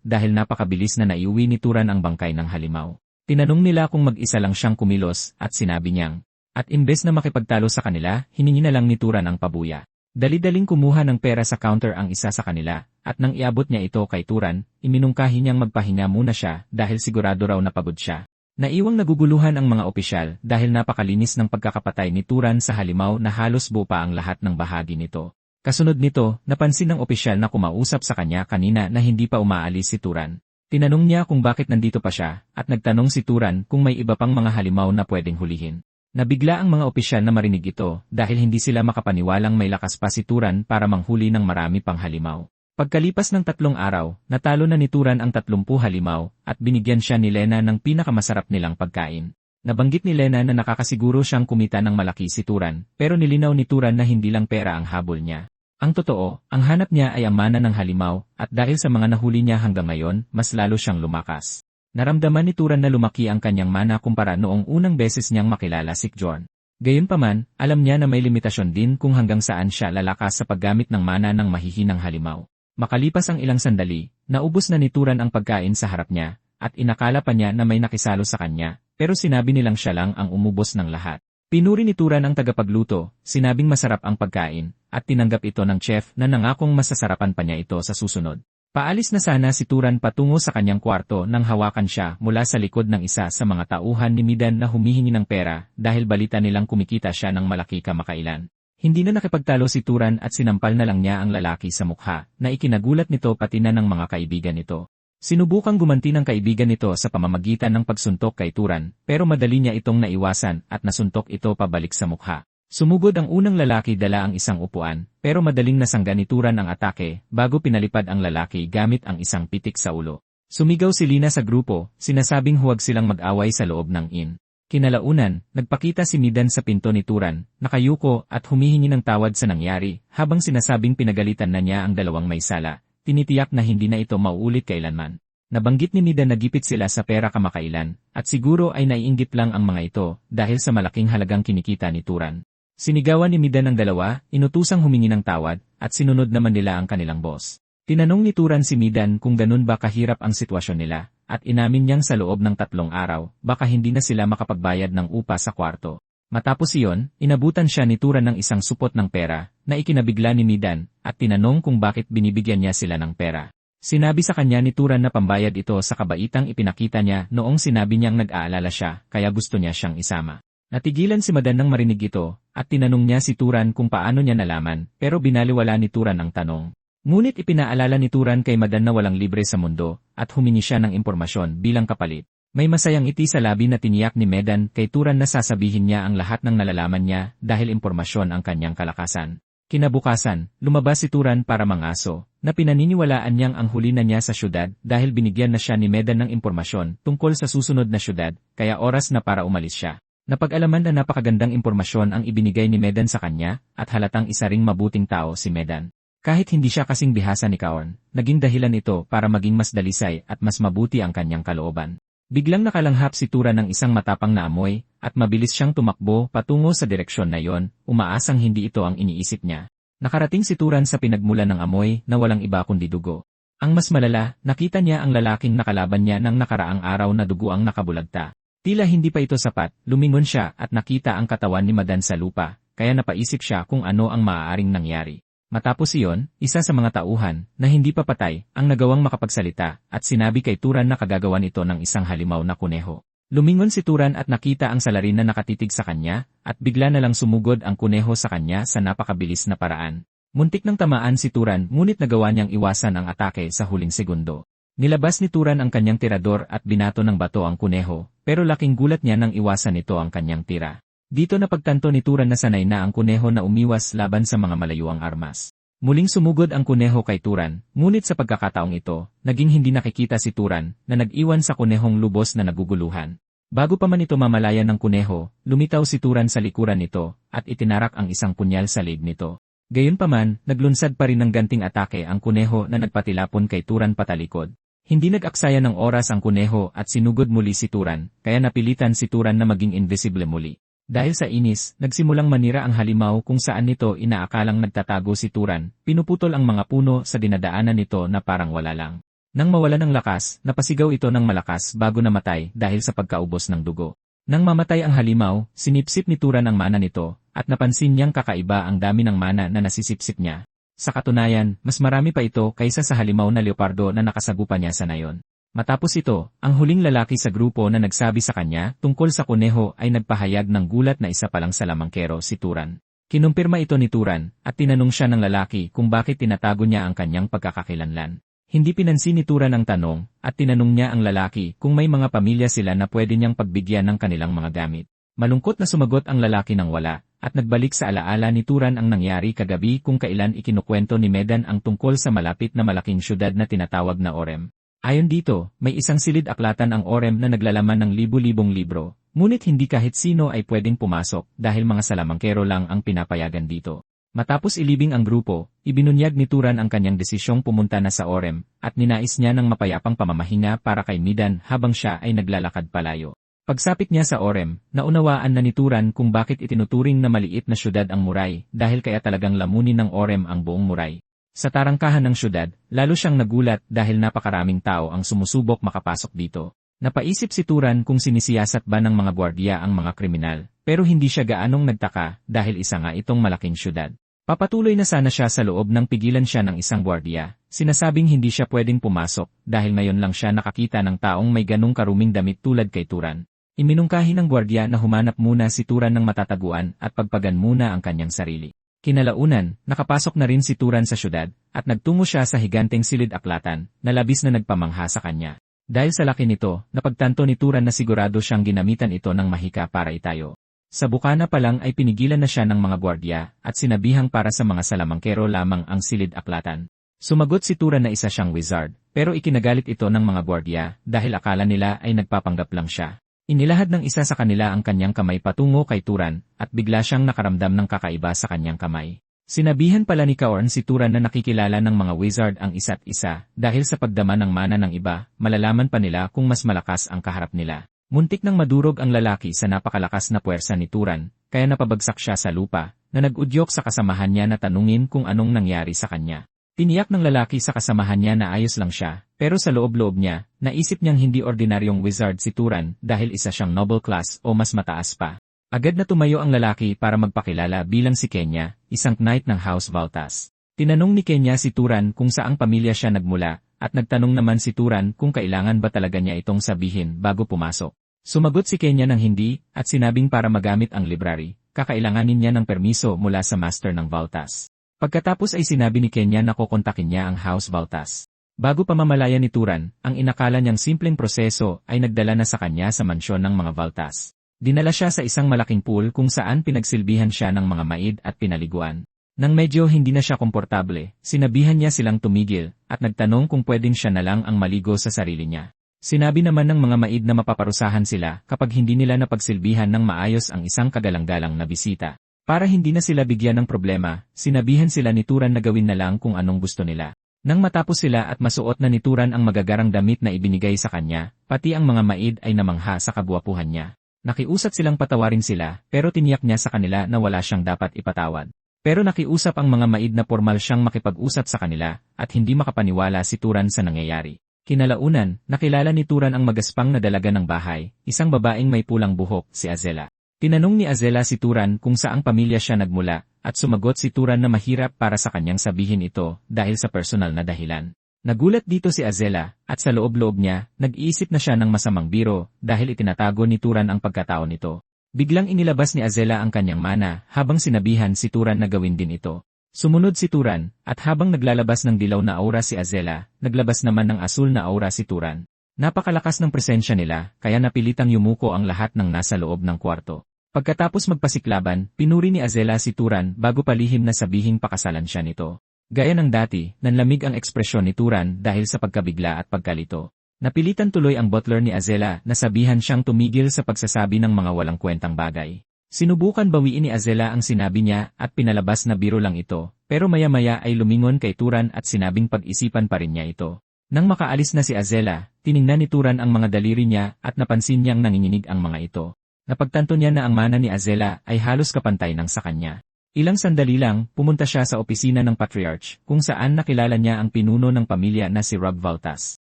dahil napakabilis na naiuwi ni Turan ang bangkay ng halimaw. Tinanong nila kung mag-isa lang siyang kumilos at sinabi niyang, at imbes na makipagtalo sa kanila, hiningi na lang ni Turan ang pabuya. Dali-daling kumuha ng pera sa counter ang isa sa kanila, at nang iabot niya ito kay Turan, iminungkahi niyang magpahinga muna siya dahil sigurado raw napagod siya. Naiwang naguguluhan ang mga opisyal dahil napakalinis ng pagkakapatay ni Turan sa halimaw na halos buo pa ang lahat ng bahagi nito. Kasunod nito, napansin ng opisyal na kumausap sa kanya kanina na hindi pa umaalis si Turan. Tinanong niya kung bakit nandito pa siya, at nagtanong si Turan kung may iba pang mga halimaw na pwedeng hulihin. Nabigla ang mga opisyal na marinig ito dahil hindi sila makapaniwalang may lakas pa si Turan para manghuli ng marami pang halimaw. Pagkalipas ng 3 araw, natalo na ni Turan ang 30 halimaw at binigyan siya ni Lena ng pinakamasarap nilang pagkain. Nabanggit ni Lena na nakakasiguro siyang kumita ng malaki si Turan, pero nilinaw ni Turan na hindi lang pera ang habol niya. Ang totoo, ang hanap niya ay ang mana ng halimaw, at dahil sa mga nahuli niya hanggang ngayon, mas lalo siyang lumakas. Naramdaman ni Turan na lumaki ang kanyang mana kumpara noong unang beses niyang makilala si Jorn. Gayunpaman, alam niya na may limitasyon din kung hanggang saan siya lalakas sa paggamit ng mana ng mahihinang halimaw. Makalipas ang ilang sandali, naubos na ni Turan ang pagkain sa harap niya, at inakala pa niya na may nakisalo sa kanya, pero sinabi nilang siya lang ang umubos ng lahat. Pinuri ni Turan ang tagapagluto, sinabing masarap ang pagkain, at tinanggap ito ng chef na nangakong masasarapan pa niya ito sa susunod. Paalis na sana si Turan patungo sa kanyang kwarto nang hawakan siya mula sa likod ng isa sa mga tauhan ni Midan na humihingi ng pera dahil balita nilang kumikita siya ng malaki kamakailan. Hindi na nakipagtalo si Turan at sinampal na lang niya ang lalaki sa mukha na ikinagulat nito pati na ng mga kaibigan nito. Sinubukang gumanti ng kaibigan nito sa pamamagitan ng pagsuntok kay Turan, pero madali niya itong naiwasan at nasuntok ito pabalik sa mukha. Sumugod ang unang lalaki dala ang isang upuan, pero madaling nasangga ni Turan ang atake bago pinalipad ang lalaki gamit ang isang pitik sa ulo. Sumigaw si Lina sa grupo, sinasabing huwag silang mag-away sa loob ng inn. Kinalaunan, nagpakita si Midan sa pinto ni Turan, nakayuko at humihingi ng tawad sa nangyari, habang sinasabing pinagalitan na niya ang dalawang may sala. Tinitiyak na hindi na ito mauulit kailanman. Nabanggit ni Midan na gipit sila sa pera kamakailan, at siguro ay naiinggit lang ang mga ito dahil sa malaking halagang kinikita ni Turan. Sinigawan ni Midan ang dalawa, inutusang humingi ng tawad, at sinunod naman nila ang kanilang boss. Tinanong ni Turan si Midan kung ganun ba kahirap ang sitwasyon nila, at inamin niyang sa loob ng 3 araw, baka hindi na sila makapagbayad ng upa sa kwarto. Matapos iyon, inabutan siya ni Turan ng isang supot ng pera, na ikinabigla ni Midan, at tinanong kung bakit binibigyan niya sila ng pera. Sinabi sa kanya ni Turan na pambayad ito sa kabaitang ipinakita niya noong sinabi niyang nag-aalala siya, kaya gusto niya siyang isama. Natigilan si Midan nang marinig ito, at tinanong niya si Turan kung paano niya nalaman, pero binaliwala ni Turan ang tanong. Ngunit ipinaalala ni Turan kay Midan na walang libre sa mundo, at humingi siya ng impormasyon bilang kapalit. May masayang ngiti sa labi na tiniyak ni Midan kay Turan na sasabihin niya ang lahat ng nalalaman niya dahil impormasyon ang kanyang kalakasan. Kinabukasan, lumabas si Turan para mangaso, na pinaniniwalaan niyang ang huli na niya sa syudad dahil binigyan na siya ni Midan ng impormasyon tungkol sa susunod na syudad, kaya oras na para umalis siya. Napag-alaman na napakagandang impormasyon ang ibinigay ni Midan sa kanya, at halatang isa ring mabuting tao si Midan. Kahit hindi siya kasing bihasa ni Kaorn, naging dahilan ito para maging mas dalisay at mas mabuti ang kanyang kalooban. Biglang nakalanghap si Turan ng isang matapang na amoy, at mabilis siyang tumakbo patungo sa direksyon na yon, umaasang hindi ito ang iniisip niya. Nakarating si Turan sa pinagmulan ng amoy na walang iba kundi dugo. Ang mas malala, nakita niya ang lalaking nakalaban niya ng nakaraang araw na dugo ang nakabulagta. Tila hindi pa ito sapat, lumingon siya at nakita ang katawan ni Midan sa lupa, kaya napaisip siya kung ano ang maaaring nangyari. Matapos iyon, isa sa mga tauhan, na hindi pa patay, ang nagawang makapagsalita, at sinabi kay Turan na kagagawan ito ng isang halimaw na kuneho. Lumingon si Turan at nakita ang salarin na nakatitig sa kanya, at bigla na lang sumugod ang kuneho sa kanya sa napakabilis na paraan. Muntik nang tamaan si Turan ngunit nagawa niyang iwasan ang atake sa huling segundo. Nilabas ni Turan ang kanyang tirador at binato ng bato ang kuneho, pero laking gulat niya nang iwasan nito ang kanyang tira. Dito napagtanto ni Turan na sanay na ang kuneho na umiwas laban sa mga malayuang armas. Muling sumugod ang kuneho kay Turan, ngunit sa pagkakataong ito, naging hindi nakikita si Turan na nag-iwan sa kunehong lubos na naguguluhan. Bago pa man ito mamalayan ng kuneho, lumitaw si Turan sa likuran nito, at itinarak ang isang punyal sa leeg nito. Gayunpaman, naglunsad pa rin ng ganting atake ang kuneho na nagpatilapon kay Turan patalikod. Hindi nag-aksaya ng oras ang kuneho at sinugod muli si Turan, kaya napilitan si Turan na maging invisible muli. Dahil sa inis, nagsimulang manira ang halimaw kung saan nito inaakalang nagtatago si Turan, pinuputol ang mga puno sa dinadaanan nito na parang wala lang. Nang mawala ng lakas, napasigaw ito ng malakas bago namatay dahil sa pagkaubos ng dugo. Nang mamatay ang halimaw, sinipsip ni Turan ang mana nito, at napansin niyang kakaiba ang dami ng mana na nasisipsip niya. Sa katunayan, mas marami pa ito kaysa sa halimaw na leopardo na nakasagupa niya sa nayon. Matapos ito, ang huling lalaki sa grupo na nagsabi sa kanya tungkol sa kuneho ay nagpahayag ng gulat na isa palang salamangkero si Turan. Kinumpirma ito ni Turan, at tinanong siya ng lalaki kung bakit tinatago niya ang kanyang pagkakakilanlan. Hindi pinansin ni Turan ang tanong, at tinanong niya ang lalaki kung may mga pamilya sila na pwede niyang pagbigyan ng kanilang mga gamit. Malungkot na sumagot ang lalaki ng wala, at nagbalik sa alaala ni Turan ang nangyari kagabi kung kailan ikinukwento ni Medan ang tungkol sa malapit na malaking syudad na tinatawag na Orem. Ayon dito, may isang silid aklatan ang Orem na naglalaman ng libu-libong libro, ngunit hindi kahit sino ay pwedeng pumasok dahil mga salamangkero lang ang pinapayagan dito. Matapos ilibing ang grupo, ibinunyag ni Turan ang kanyang desisyong pumunta na sa Orem, at ninais niya ng mapayapang pamamahinga para kay Medan habang siya ay naglalakad palayo. Pagsapit niya sa Orem, naunawaan na ni Turan kung bakit itinuturing na maliit na syudad ang Muray dahil kaya talagang lamunin ng Orem ang buong Muray. Sa tarangkahan ng syudad, lalo siyang nagulat dahil napakaraming tao ang sumusubok makapasok dito. Napaisip si Turan kung sinisiyasat ba ng mga gwardiya ang mga kriminal, pero hindi siya gaanong nagtaka dahil isa nga itong malaking syudad. Papatuloy na sana siya sa loob nang pigilan siya ng isang gwardiya. Sinasabing hindi siya pwedeng pumasok dahil ngayon lang siya nakakita ng taong may ganong karuming damit tulad kay Turan. Iminungkahi ng gwardiya na humanap muna si Turan ng matataguan at pagpagan muna ang kanyang sarili. Kinalaunan, nakapasok na rin si Turan sa syudad, at nagtungo siya sa higanteng silid aklatan, na labis na nagpamangha sa kanya. Dahil sa laki nito, napagtanto ni Turan na sigurado siyang ginamitan ito ng mahika para itayo. Sa bukana pa lang ay pinigilan na siya ng mga gwardiya, at sinabihang para sa mga salamangkero lamang ang silid aklatan. Sumagot si Turan na isa siyang wizard, pero ikinagalit ito ng mga gwardiya, dahil akala nila ay nagpapanggap lang siya. Inilahad ng isa sa kanila ang kanyang kamay patungo kay Turan, at bigla siyang nakaramdam ng kakaiba sa kanyang kamay. Sinabihan pala ni Kaorn si Turan na nakikilala ng mga wizard ang isa't isa, dahil sa pagdama ng mana ng iba, malalaman pa nila kung mas malakas ang kaharap nila. Muntik nang madurog ang lalaki sa napakalakas na puwersa ni Turan, kaya napabagsak siya sa lupa, na nag-udyok sa kasamahan niya na tanungin kung anong nangyari sa kanya. Tiniyak ng lalaki sa kasamahan niya na ayos lang siya, pero sa loob-loob niya, naisip niyang hindi ordinaryong wizard si Turan dahil isa siyang noble class o mas mataas pa. Agad na tumayo ang lalaki para magpakilala bilang si Kenya, isang knight ng House Valtas. Tinanong ni Kenya si Turan kung saang pamilya siya nagmula, at nagtanong naman si Turan kung kailangan ba talaga niya itong sabihin bago pumasok. Sumagot si Kenya ng hindi, at sinabing para magamit ang library, kakailanganin niya ng permiso mula sa master ng Valtas. Pagkatapos ay sinabi ni Kenya na kukontakin niya ang House Valtas. Bago pa mamalaya ni Turan, ang inakala niyang simpleng proseso ay nagdala na sa kanya sa mansyon ng mga Valtas. Dinala siya sa isang malaking pool kung saan pinagsilbihan siya ng mga maid at pinaliguan. Nang medyo hindi na siya komportable, sinabihan niya silang tumigil, at nagtanong kung pwedeng siya na lang ang maligo sa sarili niya. Sinabi naman ng mga maid na mapaparusahan sila kapag hindi nila napagsilbihan ng maayos ang isang kagalang-galang na bisita. Para hindi na sila bigyan ng problema, sinabihan sila ni Turan na gawin na lang kung anong gusto nila. Nang matapos sila at masuot na ni Turan ang magagarang damit na ibinigay sa kanya, pati ang mga maid ay namangha sa kabwapuhan niya. Nakiusap silang patawarin sila, pero tiniyak niya sa kanila na wala siyang dapat ipatawad. Pero nakiusap ang mga maid na formal siyang makipag-usap sa kanila, at hindi makapaniwala si Turan sa nangyayari. Kinalaunan, nakilala ni Turan ang magaspang na dalaga ng bahay, isang babaeng may pulang buhok, si Azela. Tinanong ni Azela si Turan kung saang pamilya siya nagmula, at sumagot si Turan na mahirap para sa kanyang sabihin ito dahil sa personal na dahilan. Nagulat dito si Azela, at sa loob-loob niya, nag-iisip na siya ng masamang biro dahil itinatago ni Turan ang pagkatao nito. Biglang inilabas ni Azela ang kanyang mana habang sinabihan si Turan na gawin din ito. Sumunod si Turan, at habang naglalabas ng dilaw na aura si Azela, naglabas naman ng asul na aura si Turan. Napakalakas ng presensya nila, kaya napilitang yumuko ang lahat ng nasa loob ng kwarto. Pagkatapos magpasiklaban, pinuri ni Azela si Turan bago palihim na sabihing pakasalan siya nito. Gaya ng dati, nanlamig ang ekspresyon ni Turan dahil sa pagkabigla at pagkalito. Napilitan tuloy ang butler ni Azela na sabihan siyang tumigil sa pagsasabi ng mga walang kwentang bagay. Sinubukan bawiin ni Azela ang sinabi niya at pinalabas na biro lang ito, pero maya-maya ay lumingon kay Turan at sinabing pag-isipan pa rin niya ito. Nang makaalis na si Azela, tiningnan ni Turan ang mga daliri niya at napansin niyang nanginginig ang mga ito. Napagtanto niya na ang mana ni Azela ay halos kapantay ng sa kanya. Ilang sandali lang, pumunta siya sa opisina ng Patriarch, kung saan nakilala niya ang pinuno ng pamilya na si Rob Valtas.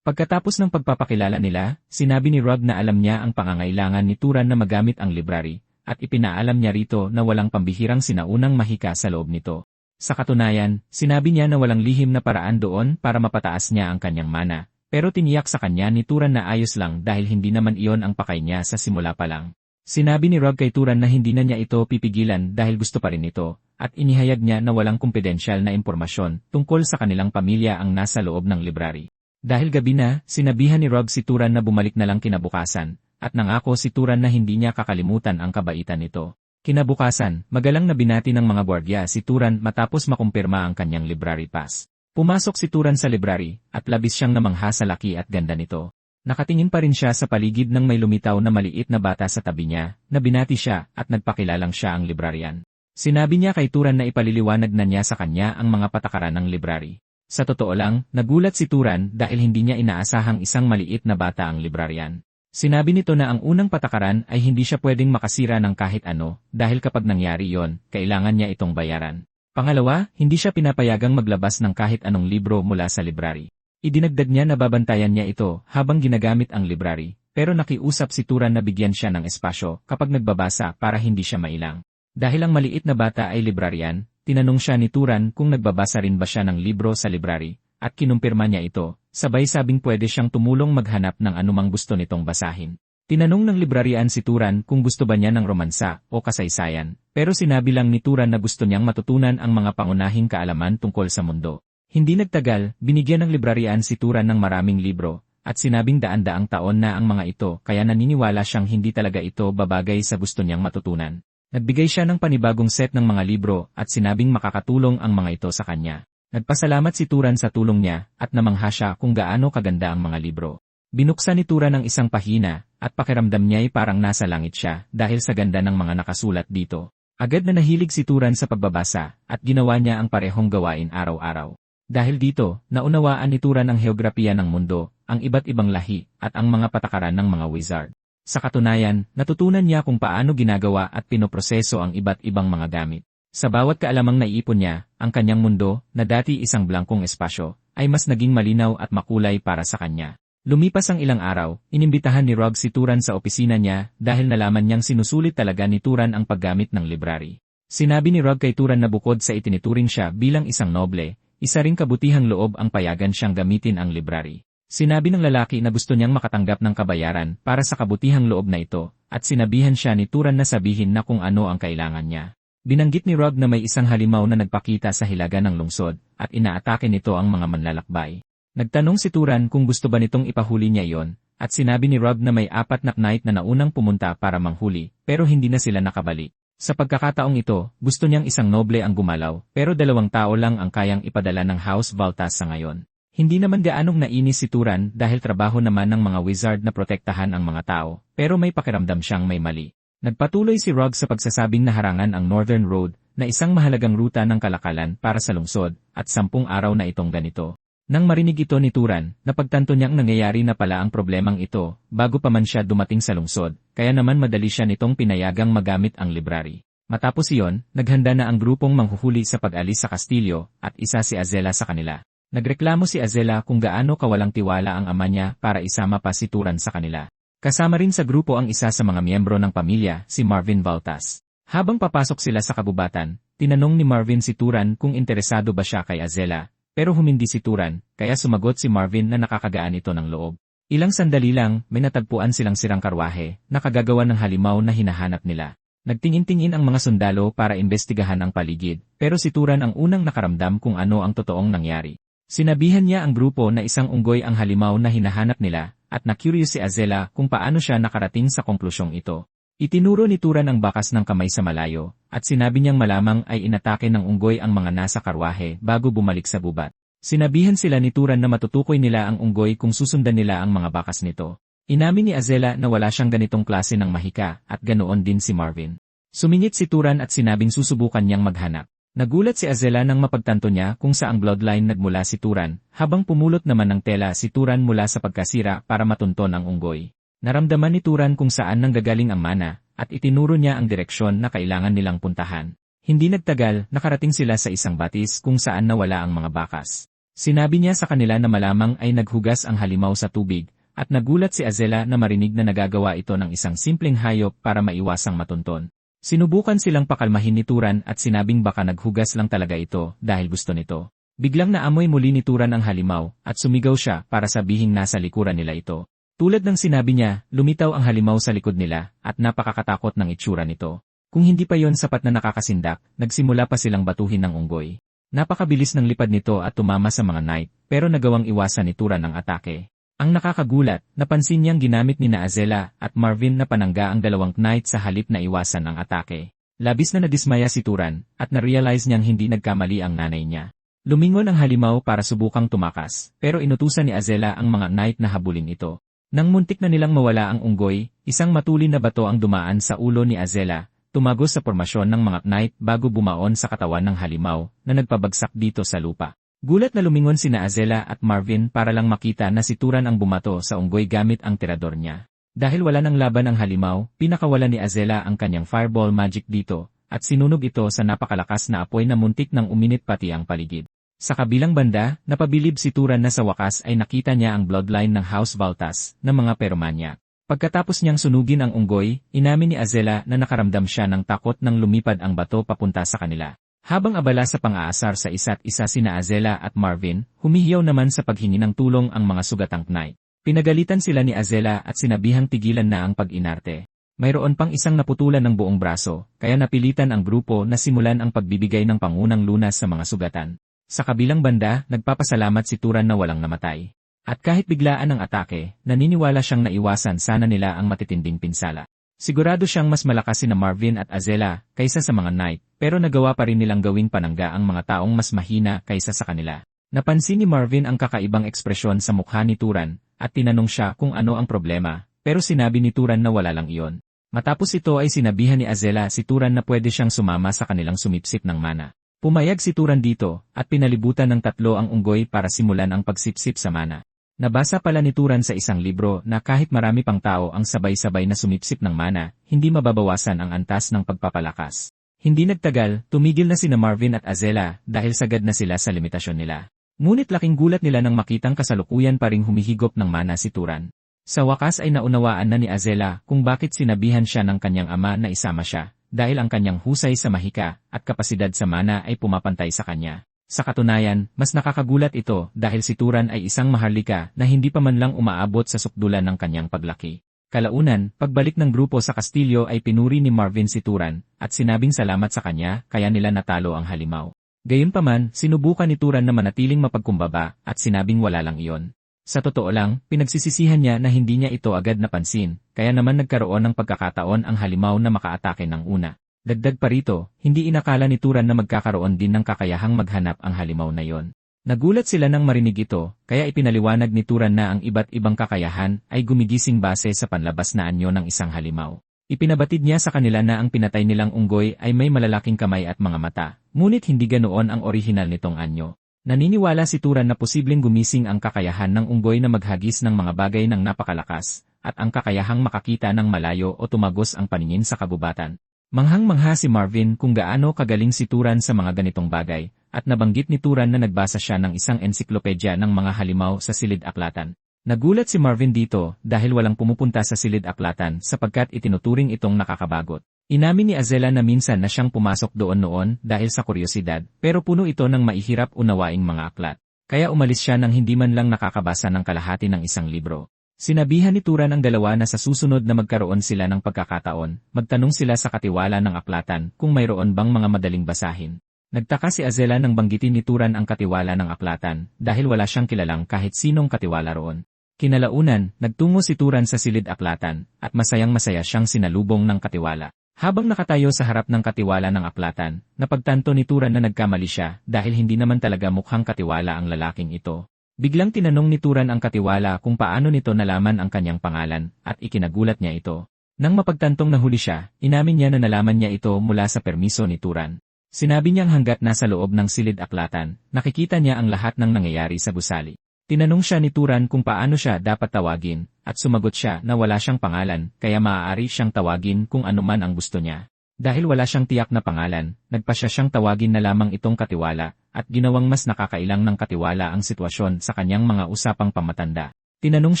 Pagkatapos ng pagpapakilala nila, sinabi ni Rob na alam niya ang pangangailangan ni Turan na magamit ang library, at ipinaalam niya rito na walang pambihirang sinaunang mahika sa loob nito. Sa katunayan, sinabi niya na walang lihim na paraan doon para mapataas niya ang kanyang mana, pero tiniyak sa kanya ni Turan na ayos lang dahil hindi naman iyon ang pakay niya sa simula pa lang. Sinabi ni Rob kay Turan na hindi na niya ito pipigilan dahil gusto pa rin ito, at inihayag niya na walang kumpidensyal na impormasyon tungkol sa kanilang pamilya ang nasa loob ng library. Dahil gabi na, sinabihan ni Rob si Turan na bumalik na lang kinabukasan, at nangako si Turan na hindi niya kakalimutan ang kabaitan nito. Kinabukasan, magalang na binati ng mga gwardiya si Turan matapos makumpirma ang kanyang library pass. Pumasok si Turan sa library, at labis siyang namangha sa laki at ganda nito. Nakatingin pa rin siya sa paligid ng may lumitaw na maliit na bata sa tabi niya, na binati siya at nagpakilalang siya ang librarian. Sinabi niya kay Turan na ipaliliwanag na niya sa kanya ang mga patakaran ng library. Sa totoo lang, nagulat si Turan dahil hindi niya inaasahang isang maliit na bata ang librarian. Sinabi nito na ang unang patakaran ay hindi siya pwedeng makasira ng kahit ano, dahil kapag nangyari yon, kailangan niya itong bayaran. Pangalawa, hindi siya pinapayagang maglabas ng kahit anong libro mula sa library. Idinagdag niya na babantayan niya ito habang ginagamit ang library, pero nakiusap si Turan na bigyan siya ng espasyo kapag nagbabasa para hindi siya mailang. Dahil ang maliit na bata ay librarian, tinanong siya ni Turan kung nagbabasa rin ba siya ng libro sa library, at kinumpirma niya ito, sabay sabing pwede siyang tumulong maghanap ng anumang gusto nitong basahin. Tinanong ng librarian si Turan kung gusto ba niya ng romansa o kasaysayan, pero sinabi lang ni Turan na gusto niyang matutunan ang mga pangunahing kaalaman tungkol sa mundo. Hindi nagtagal, binigyan ng librarian si Turan ng maraming libro, at sinabing daan-daang taon na ang mga ito kaya naniniwala siyang hindi talaga ito babagay sa gusto niyang matutunan. Nagbigay siya ng panibagong set ng mga libro at sinabing makakatulong ang mga ito sa kanya. Nagpasalamat si Turan sa tulong niya at namangha siya kung gaano kaganda ang mga libro. Binuksan ni Turan ang isang pahina at pakiramdam niya ay parang nasa langit siya dahil sa ganda ng mga nakasulat dito. Agad na nahilig si Turan sa pagbabasa at ginawa niya ang parehong gawain araw-araw. Dahil dito, naunawaan ni Turan ang heograpiya ng mundo, ang iba't ibang lahi, at ang mga patakaran ng mga wizard. Sa katunayan, natutunan niya kung paano ginagawa at pinoproseso ang iba't ibang mga gamit. Sa bawat kaalamang naiipon niya, ang kanyang mundo, na dati isang blangkong espasyo, ay mas naging malinaw at makulay para sa kanya. Lumipas ang ilang araw, inimbitahan ni Rob si Turan sa opisina niya dahil nalaman niyang sinusulit talaga ni Turan ang paggamit ng library. Sinabi ni Rob kay Turan na bukod sa itinuturing siya bilang isang noble, isa ring kabutihang loob ang payagan siyang gamitin ang library. Sinabi ng lalaki na gusto niyang makatanggap ng kabayaran para sa kabutihang loob na ito, at sinabihan siya ni Turan na sabihin na kung ano ang kailangan niya. Binanggit ni Rob na may isang halimaw na nagpakita sa hilaga ng lungsod, at inaatake nito ang mga manlalakbay. Nagtanong si Turan kung gusto ba nitong ipahuli niya iyon, at sinabi ni Rob na may 4 na knight na naunang pumunta para manghuli, pero hindi na sila nakabalik. Sa pagkakataong ito, gusto niyang isang noble ang gumalaw, pero 2 tao lang ang kayang ipadala ng House Valtas sa ngayon. Hindi naman gaanong nainis si Turan dahil trabaho naman ng mga wizard na protektahan ang mga tao, pero may pakiramdam siyang may mali. Nagpatuloy si Rob sa pagsasabing naharangan ang Northern Road, na isang mahalagang ruta ng kalakalan para sa lungsod, at 10 araw na itong ganito. Nang marinig ito ni Turan, napagtanto niyang nangyayari na pala ang problemang ito, bago pa man siya dumating sa lungsod, kaya naman madali siya nitong pinayagang magamit ang library. Matapos iyon, naghanda na ang grupong manghuhuli sa pag-alis sa kastilyo, at isa si Azela sa kanila. Nagreklamo si Azela kung gaano kawalang tiwala ang ama niya para isama pa si Turan sa kanila. Kasama rin sa grupo ang isa sa mga miyembro ng pamilya, si Marvin Valtas. Habang papasok sila sa kabubatan, tinanong ni Marvin si Turan kung interesado ba siya kay Azela. Pero humindi si Turan, kaya sumagot si Marvin na nakakagaan ito ng loob. Ilang sandali lang, may natagpuan silang sirang karwahe, na kagagawa ng halimaw na hinahanap nila. Nagtingin-tingin ang mga sundalo para imbestigahan ang paligid, pero si Turan ang unang nakaramdam kung ano ang totoong nangyari. Sinabihan niya ang grupo na isang unggoy ang halimaw na hinahanap nila, at na-curious si Azela kung paano siya nakarating sa konklusyong ito. Itinuro ni Turan ang bakas ng kamay sa malayo, at sinabi niyang malamang ay inatake ng unggoy ang mga nasa karwahe bago bumalik sa gubat. Sinabihan sila ni Turan na matutukoy nila ang unggoy kung susundan nila ang mga bakas nito. Inamin ni Azela na wala siyang ganitong klase ng mahika at ganoon din si Marvin. Sumingit si Turan at sinabing susubukan niyang maghanap. Nagulat si Azela nang mapagtanto niya kung saang bloodline nagmula si Turan, habang pumulot naman ng tela si Turan mula sa pagkasira para matunton ang unggoy. Naramdaman ni Turan kung saan nanggagaling ang mana, at itinuro niya ang direksyon na kailangan nilang puntahan. Hindi nagtagal, nakarating sila sa isang batis kung saan nawala ang mga bakas. Sinabi niya sa kanila na malamang ay naghugas ang halimaw sa tubig, at nagulat si Azela na marinig na nagagawa ito ng isang simpleng hayop para maiwasang matunton. Sinubukan silang pakalmahin ni Turan at sinabing baka naghugas lang talaga ito dahil gusto nito. Biglang naamoy muli ni Turan ang halimaw at sumigaw siya para sabihing nasa likuran nila ito. Tulad ng sinabi niya, lumitaw ang halimaw sa likod nila at napakakatakot ng itsura nito. Kung hindi pa yon sapat na nakakasindak, nagsimula pa silang batuhin ng unggoy. Napakabilis ng lipad nito at tumama sa mga knight, pero nagawang iwasan ni Turan ang atake. Ang nakakagulat, napansin niyang ginamit ni Azela at Marvin na panangga ang dalawang knight sa halip na iwasan ang atake. Labis na nadismaya si Turan at na-realize niyang hindi nagkamali ang nanay niya. Lumingon ang halimaw para subukang tumakas, pero inutusan ni Azela ang mga knight na habulin ito. Nang muntik na nilang mawala ang unggoy, isang matulin na bato ang dumaan sa ulo ni Azela, tumagos sa pormasyon ng mga knight bago bumaon sa katawan ng halimaw na nagpabagsak dito sa lupa. Gulat na lumingon sina Azela at Marvin para lang makita na si Turan ang bumato sa unggoy gamit ang tirador niya. Dahil wala ng laban ang halimaw, pinakawalan ni Azela ang kanyang fireball magic dito, at sinunog ito sa napakalakas na apoy na muntik nang uminit pati ang paligid. Sa kabilang banda, napabilib si Turan na sa wakas ay nakita niya ang bloodline ng House Valtas na mga peromanya. Pagkatapos niyang sunugin ang unggoy, inamin ni Azela na nakaramdam siya ng takot nang lumipad ang bato papunta sa kanila. Habang abala sa pang-aasar sa isa't isa sina Azela at Marvin, humihiyaw naman sa paghingi ng tulong ang mga sugatang knight. Pinagalitan sila ni Azela at sinabihang tigilan na ang pag-inarte. Mayroon pang isang naputulan ng buong braso, kaya napilitan ang grupo na simulan ang pagbibigay ng pangunang lunas sa mga sugatan. Sa kabilang banda, nagpapasalamat si Turan na walang namatay. At kahit biglaan ang atake, naniniwala siyang naiwasan sana nila ang matitinding pinsala. Sigurado siyang mas malakas sina Marvin at Azela kaysa sa mga knight, pero nagawa pa rin nilang gawing panangga ang mga taong mas mahina kaysa sa kanila. Napansin ni Marvin ang kakaibang ekspresyon sa mukha ni Turan, at tinanong siya kung ano ang problema, pero sinabi ni Turan na wala lang iyon. Matapos ito ay sinabihan ni Azela si Turan na pwede siyang sumama sa kanilang sumipsip ng mana. Pumayag si Turan dito, at pinalibutan ng tatlo ang unggoy para simulan ang pagsipsip sa mana. Nabasa pala ni Turan sa isang libro na kahit marami pang tao ang sabay-sabay na sumipsip ng mana, hindi mababawasan ang antas ng pagpapalakas. Hindi nagtagal, tumigil na sina Marvin at Azela dahil sagad na sila sa limitasyon nila. Ngunit laking gulat nila nang makitang kasalukuyan pa ring humihigop ng mana si Turan. Sa wakas ay naunawaan na ni Azela kung bakit sinabihan siya ng kanyang ama na isama siya, dahil ang kanyang husay sa mahika at kapasidad sa mana ay pumapantay sa kanya. Sa katunayan, mas nakakagulat ito dahil si Turan ay isang maharlika na hindi pa man lang umaabot sa sukdulan ng kanyang paglaki. Kalaunan, pagbalik ng grupo sa kastilyo ay pinuri ni Marvin si Turan at sinabing salamat sa kanya kaya nila natalo ang halimaw. Gayunpaman, sinubukan ni Turan na manatiling mapagkumbaba at sinabing wala lang iyon. Sa totoo lang, pinagsisisihan niya na hindi niya ito agad napansin, kaya naman nagkaroon ng pagkakataon ang halimaw na makaatake ng una. Dagdag pa rito, hindi inakala ni Turan na magkakaroon din ng kakayahang maghanap ang halimaw na yon. Nagulat sila nang marinig ito, kaya ipinaliwanag ni Turan na ang iba't ibang kakayahan ay gumigising base sa panlabas na anyo ng isang halimaw. Ipinabatid niya sa kanila na ang pinatay nilang unggoy ay may malalaking kamay at mga mata, ngunit hindi ganoon ang orihinal nitong anyo. Naniniwala si Turan na posibleng gumising ang kakayahan ng unggoy na maghagis ng mga bagay ng napakalakas, at ang kakayahang makakita ng malayo o tumagos ang paningin sa kabubatan. Manghang-mangha si Marvin kung gaano kagaling si Turan sa mga ganitong bagay, at nabanggit ni Turan na nagbasa siya ng isang ensiklopedya ng mga halimaw sa silid-aklatan. Nagulat si Marvin dito dahil walang pumupunta sa silid-aklatan sapagkat itinuturing itong nakakabagot. Inamin ni Azela na minsan na siyang pumasok doon noon dahil sa kuryosidad, pero puno ito ng maihirap unawaing mga aklat. Kaya umalis siya nang hindi man lang nakakabasa ng kalahati ng isang libro. Sinabihan ni Turan ang dalawa na sa susunod na magkaroon sila ng pagkakataon, magtanong sila sa katiwala ng aklatan kung mayroon bang mga madaling basahin. Nagtaka si Azela nang banggitin ni Turan ang katiwala ng aklatan dahil wala siyang kilalang kahit sinong katiwala roon. Kinalaunan, nagtungo si Turan sa silid-aklatan at masayang-masaya siyang sinalubong ng katiwala. Habang nakatayo sa harap ng katiwala ng aklatan, napagtanto ni Turan na nagkamali siya dahil hindi naman talaga mukhang katiwala ang lalaking ito. Biglang tinanong ni Turan ang katiwala kung paano nito nalaman ang kanyang pangalan at ikinagulat niya ito. Nang mapagtantong nahuli siya, inamin niya na nalaman niya ito mula sa permiso ni Turan. Sinabi niyang hanggat nasa loob ng silid aklatan, nakikita niya ang lahat ng nangyayari sa gusali. Tinanong siya ni Turan kung paano siya dapat tawagin, at sumagot siya na wala siyang pangalan, kaya maaari siyang tawagin kung ano man ang gusto niya. Dahil wala siyang tiyak na pangalan, nagpasya siyang tawagin na lamang itong katiwala, at ginawang mas nakakailang ng katiwala ang sitwasyon sa kanyang mga usapang pamatanda. Tinanong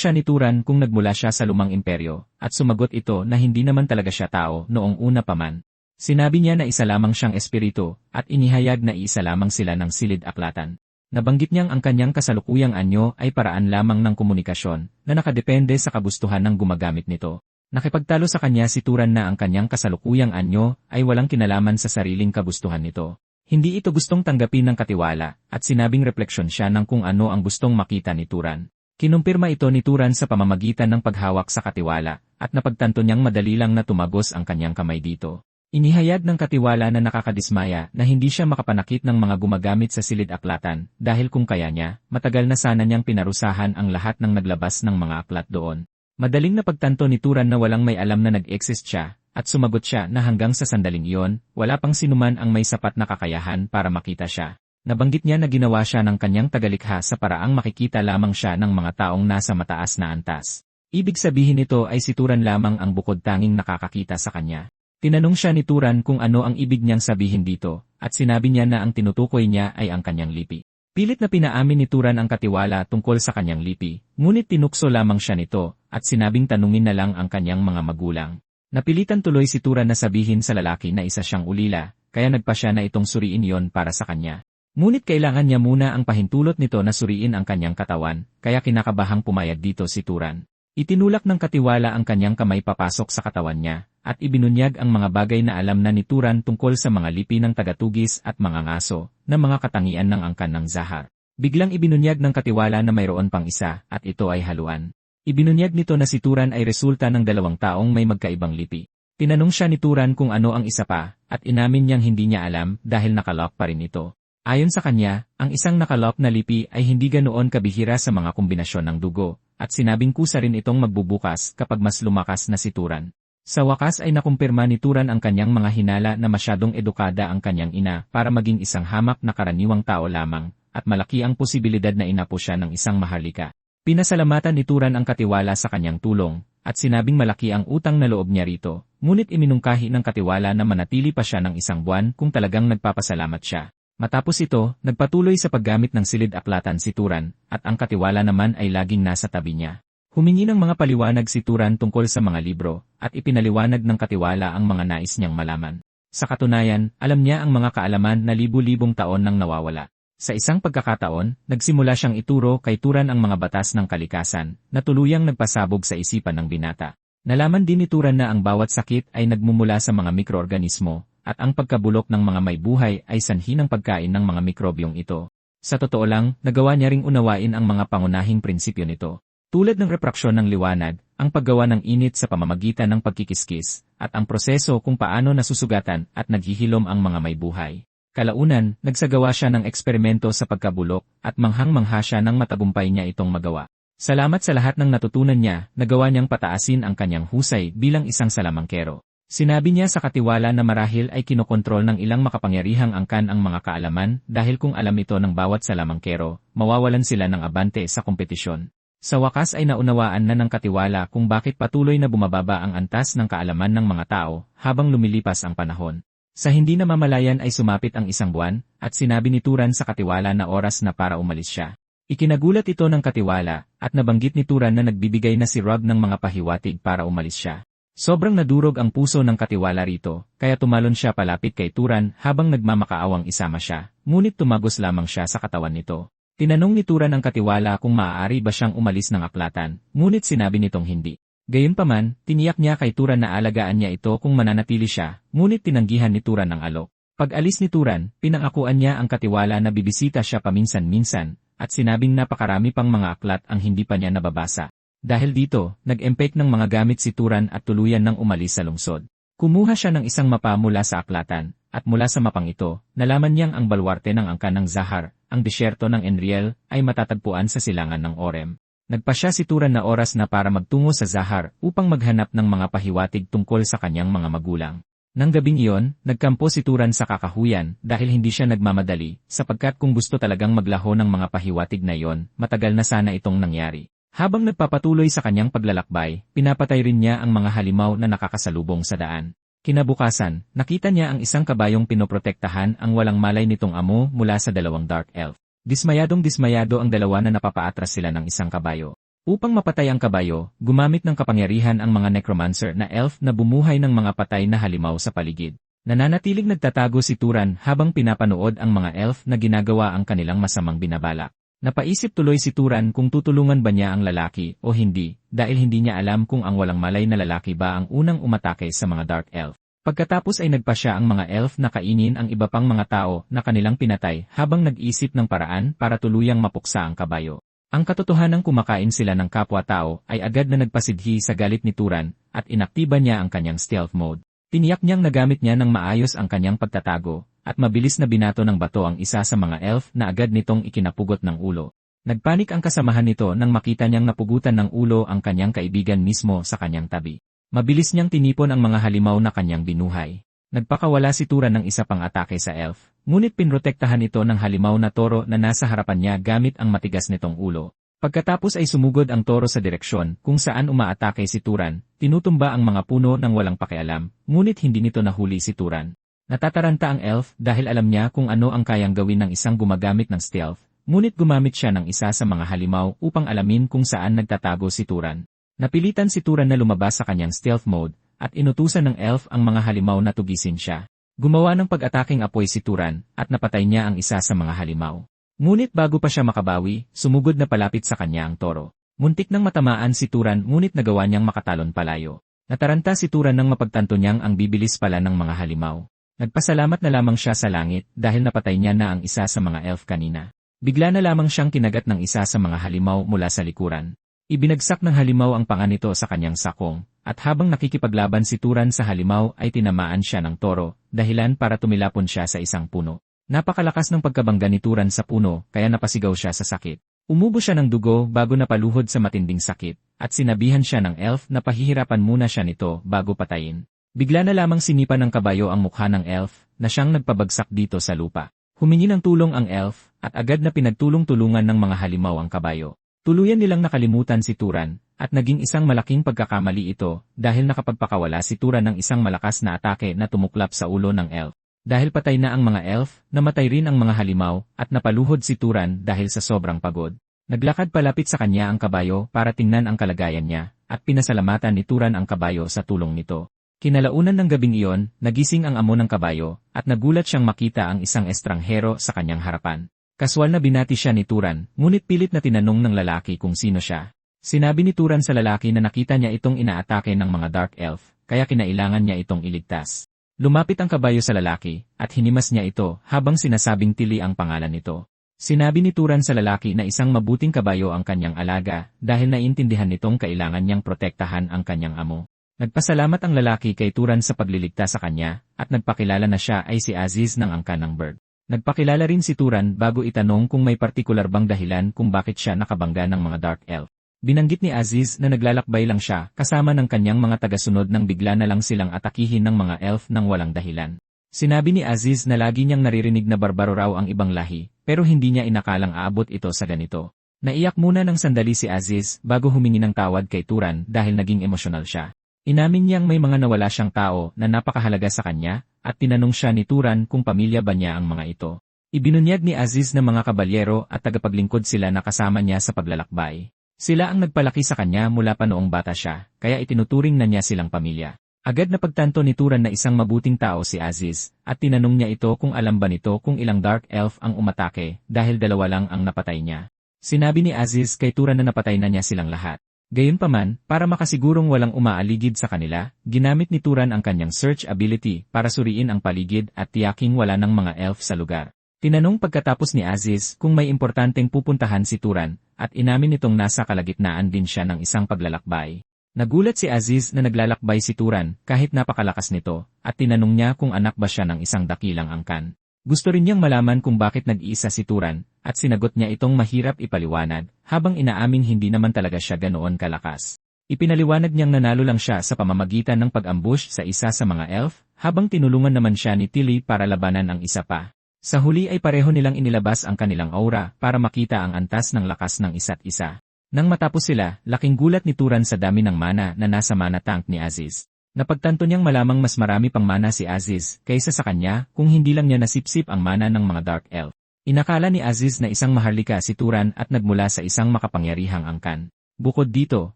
siya ni Turan kung nagmula siya sa lumang imperyo, at sumagot ito na hindi naman talaga siya tao noong una pa man. Sinabi niya na isa lamang siyang espiritu, at inihayag na iisa lamang sila ng silid aklatan. Nabanggit niyang ang kanyang kasalukuyang anyo ay paraan lamang ng komunikasyon, na nakadepende sa kagustuhan ng gumagamit nito. Nakipagtalo sa kanya si Turan na ang kanyang kasalukuyang anyo ay walang kinalaman sa sariling kagustuhan nito. Hindi ito gustong tanggapin ng katiwala, at sinabing refleksyon siya ng kung ano ang gustong makita ni Turan. Kinumpirma ito ni Turan sa pamamagitan ng paghawak sa katiwala, at napagtanto niyang madali lang na tumagos ang kanyang kamay dito. Inihayag ng katiwala na nakakadismaya na hindi siya makapanakit ng mga gumagamit sa silid aklatan dahil kung kaya niya, matagal na sana niyang pinarusahan ang lahat ng naglabas ng mga aklat doon. Madaling napagtanto ni Turan na walang may alam na nag-exist siya, at sumagot siya na hanggang sa sandaling iyon, wala pang sinuman ang may sapat na kakayahan para makita siya. Nabanggit niya na ginawa siya ng kanyang tagalikha sa paraang makikita lamang siya ng mga taong nasa mataas na antas. Ibig sabihin nito ay si Turan lamang ang bukod tanging nakakakita sa kanya. Tinanong siya ni Turan kung ano ang ibig niyang sabihin dito, at sinabi niya na ang tinutukoy niya ay ang kanyang lipi. Pilit na pinaamin ni Turan ang katiwala tungkol sa kanyang lipi, ngunit tinukso lamang siya nito, at sinabing tanungin na lang ang kanyang mga magulang. Napilitan tuloy si Turan na sabihin sa lalaki na isa siyang ulila, kaya nagpa siya na itong suriin iyon para sa kanya. Ngunit kailangan niya muna ang pahintulot nito na suriin ang kanyang katawan, kaya kinakabahang pumayag dito si Turan. Itinulak ng katiwala ang kanyang kamay papasok sa katawan niya, at ibinunyag ang mga bagay na alam na ni Turan tungkol sa mga lipi ng tagatugis at mga ngaso, na mga katangian ng angkan ng Zahar. Biglang ibinunyag ng katiwala na mayroon pang isa, at ito ay haluan. Ibinunyag nito na si Turan ay resulta ng dalawang taong may magkaibang lipi. Tinanong siya ni Turan kung ano ang isa pa, at inamin niyang hindi niya alam dahil nakalock pa rin ito. Ayon sa kanya, ang isang nakalock na lipi ay hindi ganoon kabihira sa mga kombinasyon ng dugo, at sinabing kusa rin itong magbubukas kapag mas lumakas na si Turan. Sa wakas ay nakumpirma ni Turan ang kanyang mga hinala na masyadong edukada ang kanyang ina para maging isang hamak na karaniwang tao lamang, at malaki ang posibilidad na inapo siya ng isang maharlika. Pinasalamatan ni Turan ang katiwala sa kanyang tulong, at sinabing malaki ang utang na loob niya rito, ngunit iminungkahi ng katiwala na manatili pa siya ng isang buwan kung talagang nagpapasalamat siya. Matapos ito, nagpatuloy sa paggamit ng silid aklatan si Turan, at ang katiwala naman ay laging nasa tabi niya. Humingi ng mga paliwanag si Turan tungkol sa mga libro, at ipinaliwanag ng katiwala ang mga nais niyang malaman. Sa katunayan, alam niya ang mga kaalaman na libu-libong taon nang nawawala. Sa isang pagkakataon, nagsimula siyang ituro kay Turan ang mga batas ng kalikasan, na tuluyang nagpasabog sa isipan ng binata. Nalaman din ni Turan na ang bawat sakit ay nagmumula sa mga mikroorganismo, at ang pagkabulok ng mga may buhay ay sanhi ng pagkain ng mga mikrobyong ito. Sa totoo lang, nagawa niya ring unawain ang mga pangunahing prinsipyo nito. Tulad ng repraksyon ng liwanag, ang paggawa ng init sa pamamagitan ng pagkikiskis, at ang proseso kung paano nasusugatan at naghihilom ang mga may buhay. Kalaunan, nagsagawa siya ng eksperimento sa pagkabulok, at manghang-mangha siya nang matagumpay niya itong magawa. Salamat sa lahat ng natutunan niya, nagawa niyang pataasin ang kanyang husay bilang isang salamangkero. Sinabi niya sa katiwala na marahil ay kinokontrol ng ilang makapangyarihang angkan ang mga kaalaman dahil kung alam ito ng bawat salamangkero, mawawalan sila ng abante sa kompetisyon. Sa wakas ay naunawaan na ng katiwala kung bakit patuloy na bumababa ang antas ng kaalaman ng mga tao habang lumilipas ang panahon. Sa hindi namamalayan ay sumapit ang isang buwan, at sinabi ni Turan sa katiwala na oras na para umalis siya. Ikinagulat ito ng katiwala, at nabanggit ni Turan na nagbibigay na si Rob ng mga pahiwatig para umalis siya. Sobrang nadurog ang puso ng katiwala rito, kaya tumalon siya palapit kay Turan habang nagmamakaawang isama siya, ngunit tumagos lamang siya sa katawan nito. Tinanong ni Turan ang katiwala kung maaari ba siyang umalis ng aklatan, ngunit sinabi nitong hindi. Gayunpaman, tiniyak niya kay Turan na alagaan niya ito kung mananatili siya, ngunit tinanggihan ni Turan ang alok. Pag-alis ni Turan, pinangakuan niya ang katiwala na bibisita siya paminsan-minsan, at sinabing napakarami pang mga aklat ang hindi pa niya nababasa. Dahil dito, nag-empake ng mga gamit si Turan at tuluyan nang umalis sa lungsod. Kumuha siya ng isang mapa mula sa aklatan, at mula sa mapang ito, nalaman niyang ang balwarte ng angkan ng Zahar, ang disyerto ng Enriel, ay matatagpuan sa silangan ng Orem. Nagpasya si Turan na oras na para magtungo sa Zahar upang maghanap ng mga pahiwatig tungkol sa kanyang mga magulang. Nang gabing iyon, nagkampo si Turan sa kakahuyan dahil hindi siya nagmamadali, sapagkat kung gusto talagang maglaho ng mga pahiwatig na iyon, matagal na sana itong nangyari. Habang nagpapatuloy sa kanyang paglalakbay, pinapatay rin niya ang mga halimaw na nakakasalubong sa daan. Kinabukasan, nakita niya ang isang kabayong pinoprotektahan ang walang malay nitong amo mula sa dalawang Dark Elf. Dismayado ang dalawa na napapaatras sila ng isang kabayo. Upang mapatay ang kabayo, gumamit ng kapangyarihan ang mga necromancer na elf na bumuhay ng mga patay na halimaw sa paligid. Nananatiling nagtatago si Turan habang pinapanood ang mga elf na ginagawa ang kanilang masamang binabalak. Napaisip tuloy si Turan kung tutulungan ba niya ang lalaki o hindi, dahil hindi niya alam kung ang walang malay na lalaki ba ang unang umatake sa mga Dark Elf. Pagkatapos ay nagpasya ang mga elf na kainin ang iba pang mga tao na kanilang pinatay habang nag-isip ng paraan para tuluyang mapuksa ang kabayo. Ang katotohanang kumakain sila ng kapwa-tao ay agad na nagpasidhi sa galit ni Turan at inaktiba niya ang kanyang stealth mode. Tiniyak niyang nagamit niya ng maayos ang kanyang pagtatago, at mabilis na binato ng bato ang isa sa mga elf na agad nitong ikinapugot ng ulo. Nagpanik ang kasamahan nito nang makita niyang napugutan ng ulo ang kanyang kaibigan mismo sa kanyang tabi. Mabilis niyang tinipon ang mga halimaw na kanyang binuhay. Nagpakawala si Turan ng isa pang atake sa elf, ngunit pinrotektahan ito ng halimaw na toro na nasa harapan niya gamit ang matigas nitong ulo. Pagkatapos ay sumugod ang toro sa direksyon kung saan umaatake si Turan, tinutumba ang mga puno ng walang pakialam, ngunit hindi nito nahuli si Turan. Natataranta ang elf dahil alam niya kung ano ang kayang gawin ng isang gumagamit ng stealth, ngunit gumamit siya ng isa sa mga halimaw upang alamin kung saan nagtatago si Turan. Napilitan si Turan na lumabas sa kanyang stealth mode, at inutusan ng elf ang mga halimaw na tugisin siya. Gumawa ng pag-ataking apoy si Turan, at napatay niya ang isa sa mga halimaw. Ngunit bago pa siya makabawi, sumugod na palapit sa kanya ang toro. Muntik nang matamaan si Turan ngunit nagawa niyang makatalon palayo. Nataranta si Turan nang mapagtanto niyang ang bibilis pala ng mga halimaw. Nagpasalamat na lamang siya sa langit dahil napatay niya na ang isa sa mga elf kanina. Bigla na lamang siyang kinagat ng isa sa mga halimaw mula sa likuran. Ibinagsak ng halimaw ang panga nito sa kanyang sakong, at habang nakikipaglaban si Turan sa halimaw ay tinamaan siya ng toro, dahilan para tumilapon siya sa isang puno. Napakalakas ng pagkabangga ni Turan sa puno kaya napasigaw siya sa sakit. Umubo siya ng dugo bago napaluhod sa matinding sakit, at sinabihan siya ng elf na pahihirapan muna siya nito bago patayin. Bigla na lamang sinipa ng kabayo ang mukha ng elf na siyang nagpabagsak dito sa lupa. Humingi ng tulong ang elf at agad na pinagtulong-tulungan ng mga halimaw ang kabayo. Tuluyan nilang nakalimutan si Turan at naging isang malaking pagkakamali ito dahil nakapagpakawala si Turan ng isang malakas na atake na tumuklap sa ulo ng elf. Dahil patay na ang mga elf, namatay rin ang mga halimaw at napaluhod si Turan dahil sa sobrang pagod. Naglakad palapit sa kanya ang kabayo para tingnan ang kalagayan niya at pinasalamatan ni Turan ang kabayo sa tulong nito. Kinalaunan ng gabing iyon, nagising ang amo ng kabayo, at nagulat siyang makita ang isang estranghero sa kanyang harapan. Kaswal na binati siya ni Turan, ngunit pilit na tinanong ng lalaki kung sino siya. Sinabi ni Turan sa lalaki na nakita niya itong inaatake ng mga Dark Elf, kaya kinailangan niya itong iligtas. Lumapit ang kabayo sa lalaki, at hinimas niya ito habang sinasabing Tili ang pangalan nito. Sinabi ni Turan sa lalaki na isang mabuting kabayo ang kanyang alaga, dahil naiintindihan nitong kailangan niyang protektahan ang kanyang amo. Nagpasalamat ang lalaki kay Turan sa pagliligtas sa kanya, at nagpakilala na siya ay si Aziz ng angkan ng Berg. Nagpakilala rin si Turan bago itanong kung may partikular bang dahilan kung bakit siya nakabangga ng mga Dark Elf. Binanggit ni Aziz na naglalakbay lang siya kasama ng kanyang mga tagasunod nang bigla na lang silang atakihin ng mga elf nang walang dahilan. Sinabi ni Aziz na lagi niyang naririnig na barbaro raw ang ibang lahi, pero hindi niya inakalang aabot ito sa ganito. Naiyak muna ng sandali si Aziz bago humingi ng tawad kay Turan dahil naging emosyonal siya. Inamin niyang may mga nawala siyang tao na napakahalaga sa kanya, at tinanong siya ni Turan kung pamilya ba niya ang mga ito. Ibinunyag ni Aziz na mga kabalyero at tagapaglingkod sila na kasama niya sa paglalakbay. Sila ang nagpalaki sa kanya mula pa noong bata siya, kaya itinuturing na niya silang pamilya. Agad na pagtanto ni Turan na isang mabuting tao si Aziz, at tinanong niya ito kung alam ba nito kung ilang Dark Elf ang umatake dahil 2 lang ang napatay niya. Sinabi ni Aziz kay Turan na napatay na niya silang lahat. Gayunpaman, para makasigurong walang umaaligid sa kanila, ginamit ni Turan ang kanyang search ability para suriin ang paligid at tiyaking wala ng mga elf sa lugar. Tinanong pagkatapos ni Aziz kung may importanteng pupuntahan si Turan, at inamin nitong nasa kalagitnaan din siya ng isang paglalakbay. Nagulat si Aziz na naglalakbay si Turan kahit napakalakas nito, at tinanong niya kung anak ba siya ng isang dakilang angkan. Gusto rin niyang malaman kung bakit nag-iisa si Turan, at sinagot niya itong mahirap ipaliwanag, habang inaaming hindi naman talaga siya ganoon kalakas. Ipinaliwanag niyang nanalo lang siya sa pamamagitan ng pag-ambush sa isa sa mga elf, habang tinulungan naman siya ni Tilly para labanan ang isa pa. Sa huli ay pareho nilang inilabas ang kanilang aura para makita ang antas ng lakas ng isa't isa. Nang matapos sila, laking gulat ni Turan sa dami ng mana na nasa mana tank ni Aziz. Napagtanto niyang malamang mas marami pang mana si Aziz kaysa sa kanya kung hindi lang niya nasipsip ang mana ng mga Dark Elf. Inakala ni Aziz na isang maharlika si Turan at nagmula sa isang makapangyarihang angkan. Bukod dito,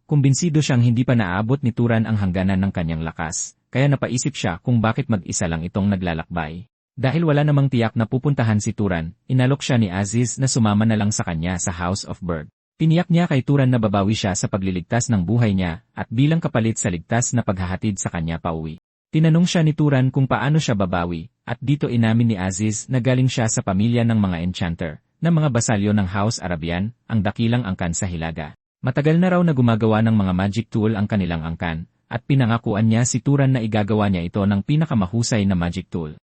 kumbinsido siyang hindi pa naaabot ni Turan ang hangganan ng kanyang lakas, kaya napaisip siya kung bakit mag-isa lang itong naglalakbay. Dahil wala namang tiyak na pupuntahan si Turan, inalok siya ni Aziz na sumama na lang sa kanya sa House of Berg. Tiniyak niya kay Turan na babawi siya sa pagliligtas ng buhay niya at bilang kapalit sa ligtas na paghahatid sa kanya pauwi. Tinanong siya ni Turan kung paano siya babawi, at dito inamin ni Aziz na galing siya sa pamilya ng mga enchanter, na mga basalyo ng House Arabian, ang dakilang angkan sa Hilaga. Matagal na raw na gumagawa ng mga magic tool ang kanilang angkan, at pinangakuan niya si Turan na igagawa niya ito ng pinakamahusay na magic tool.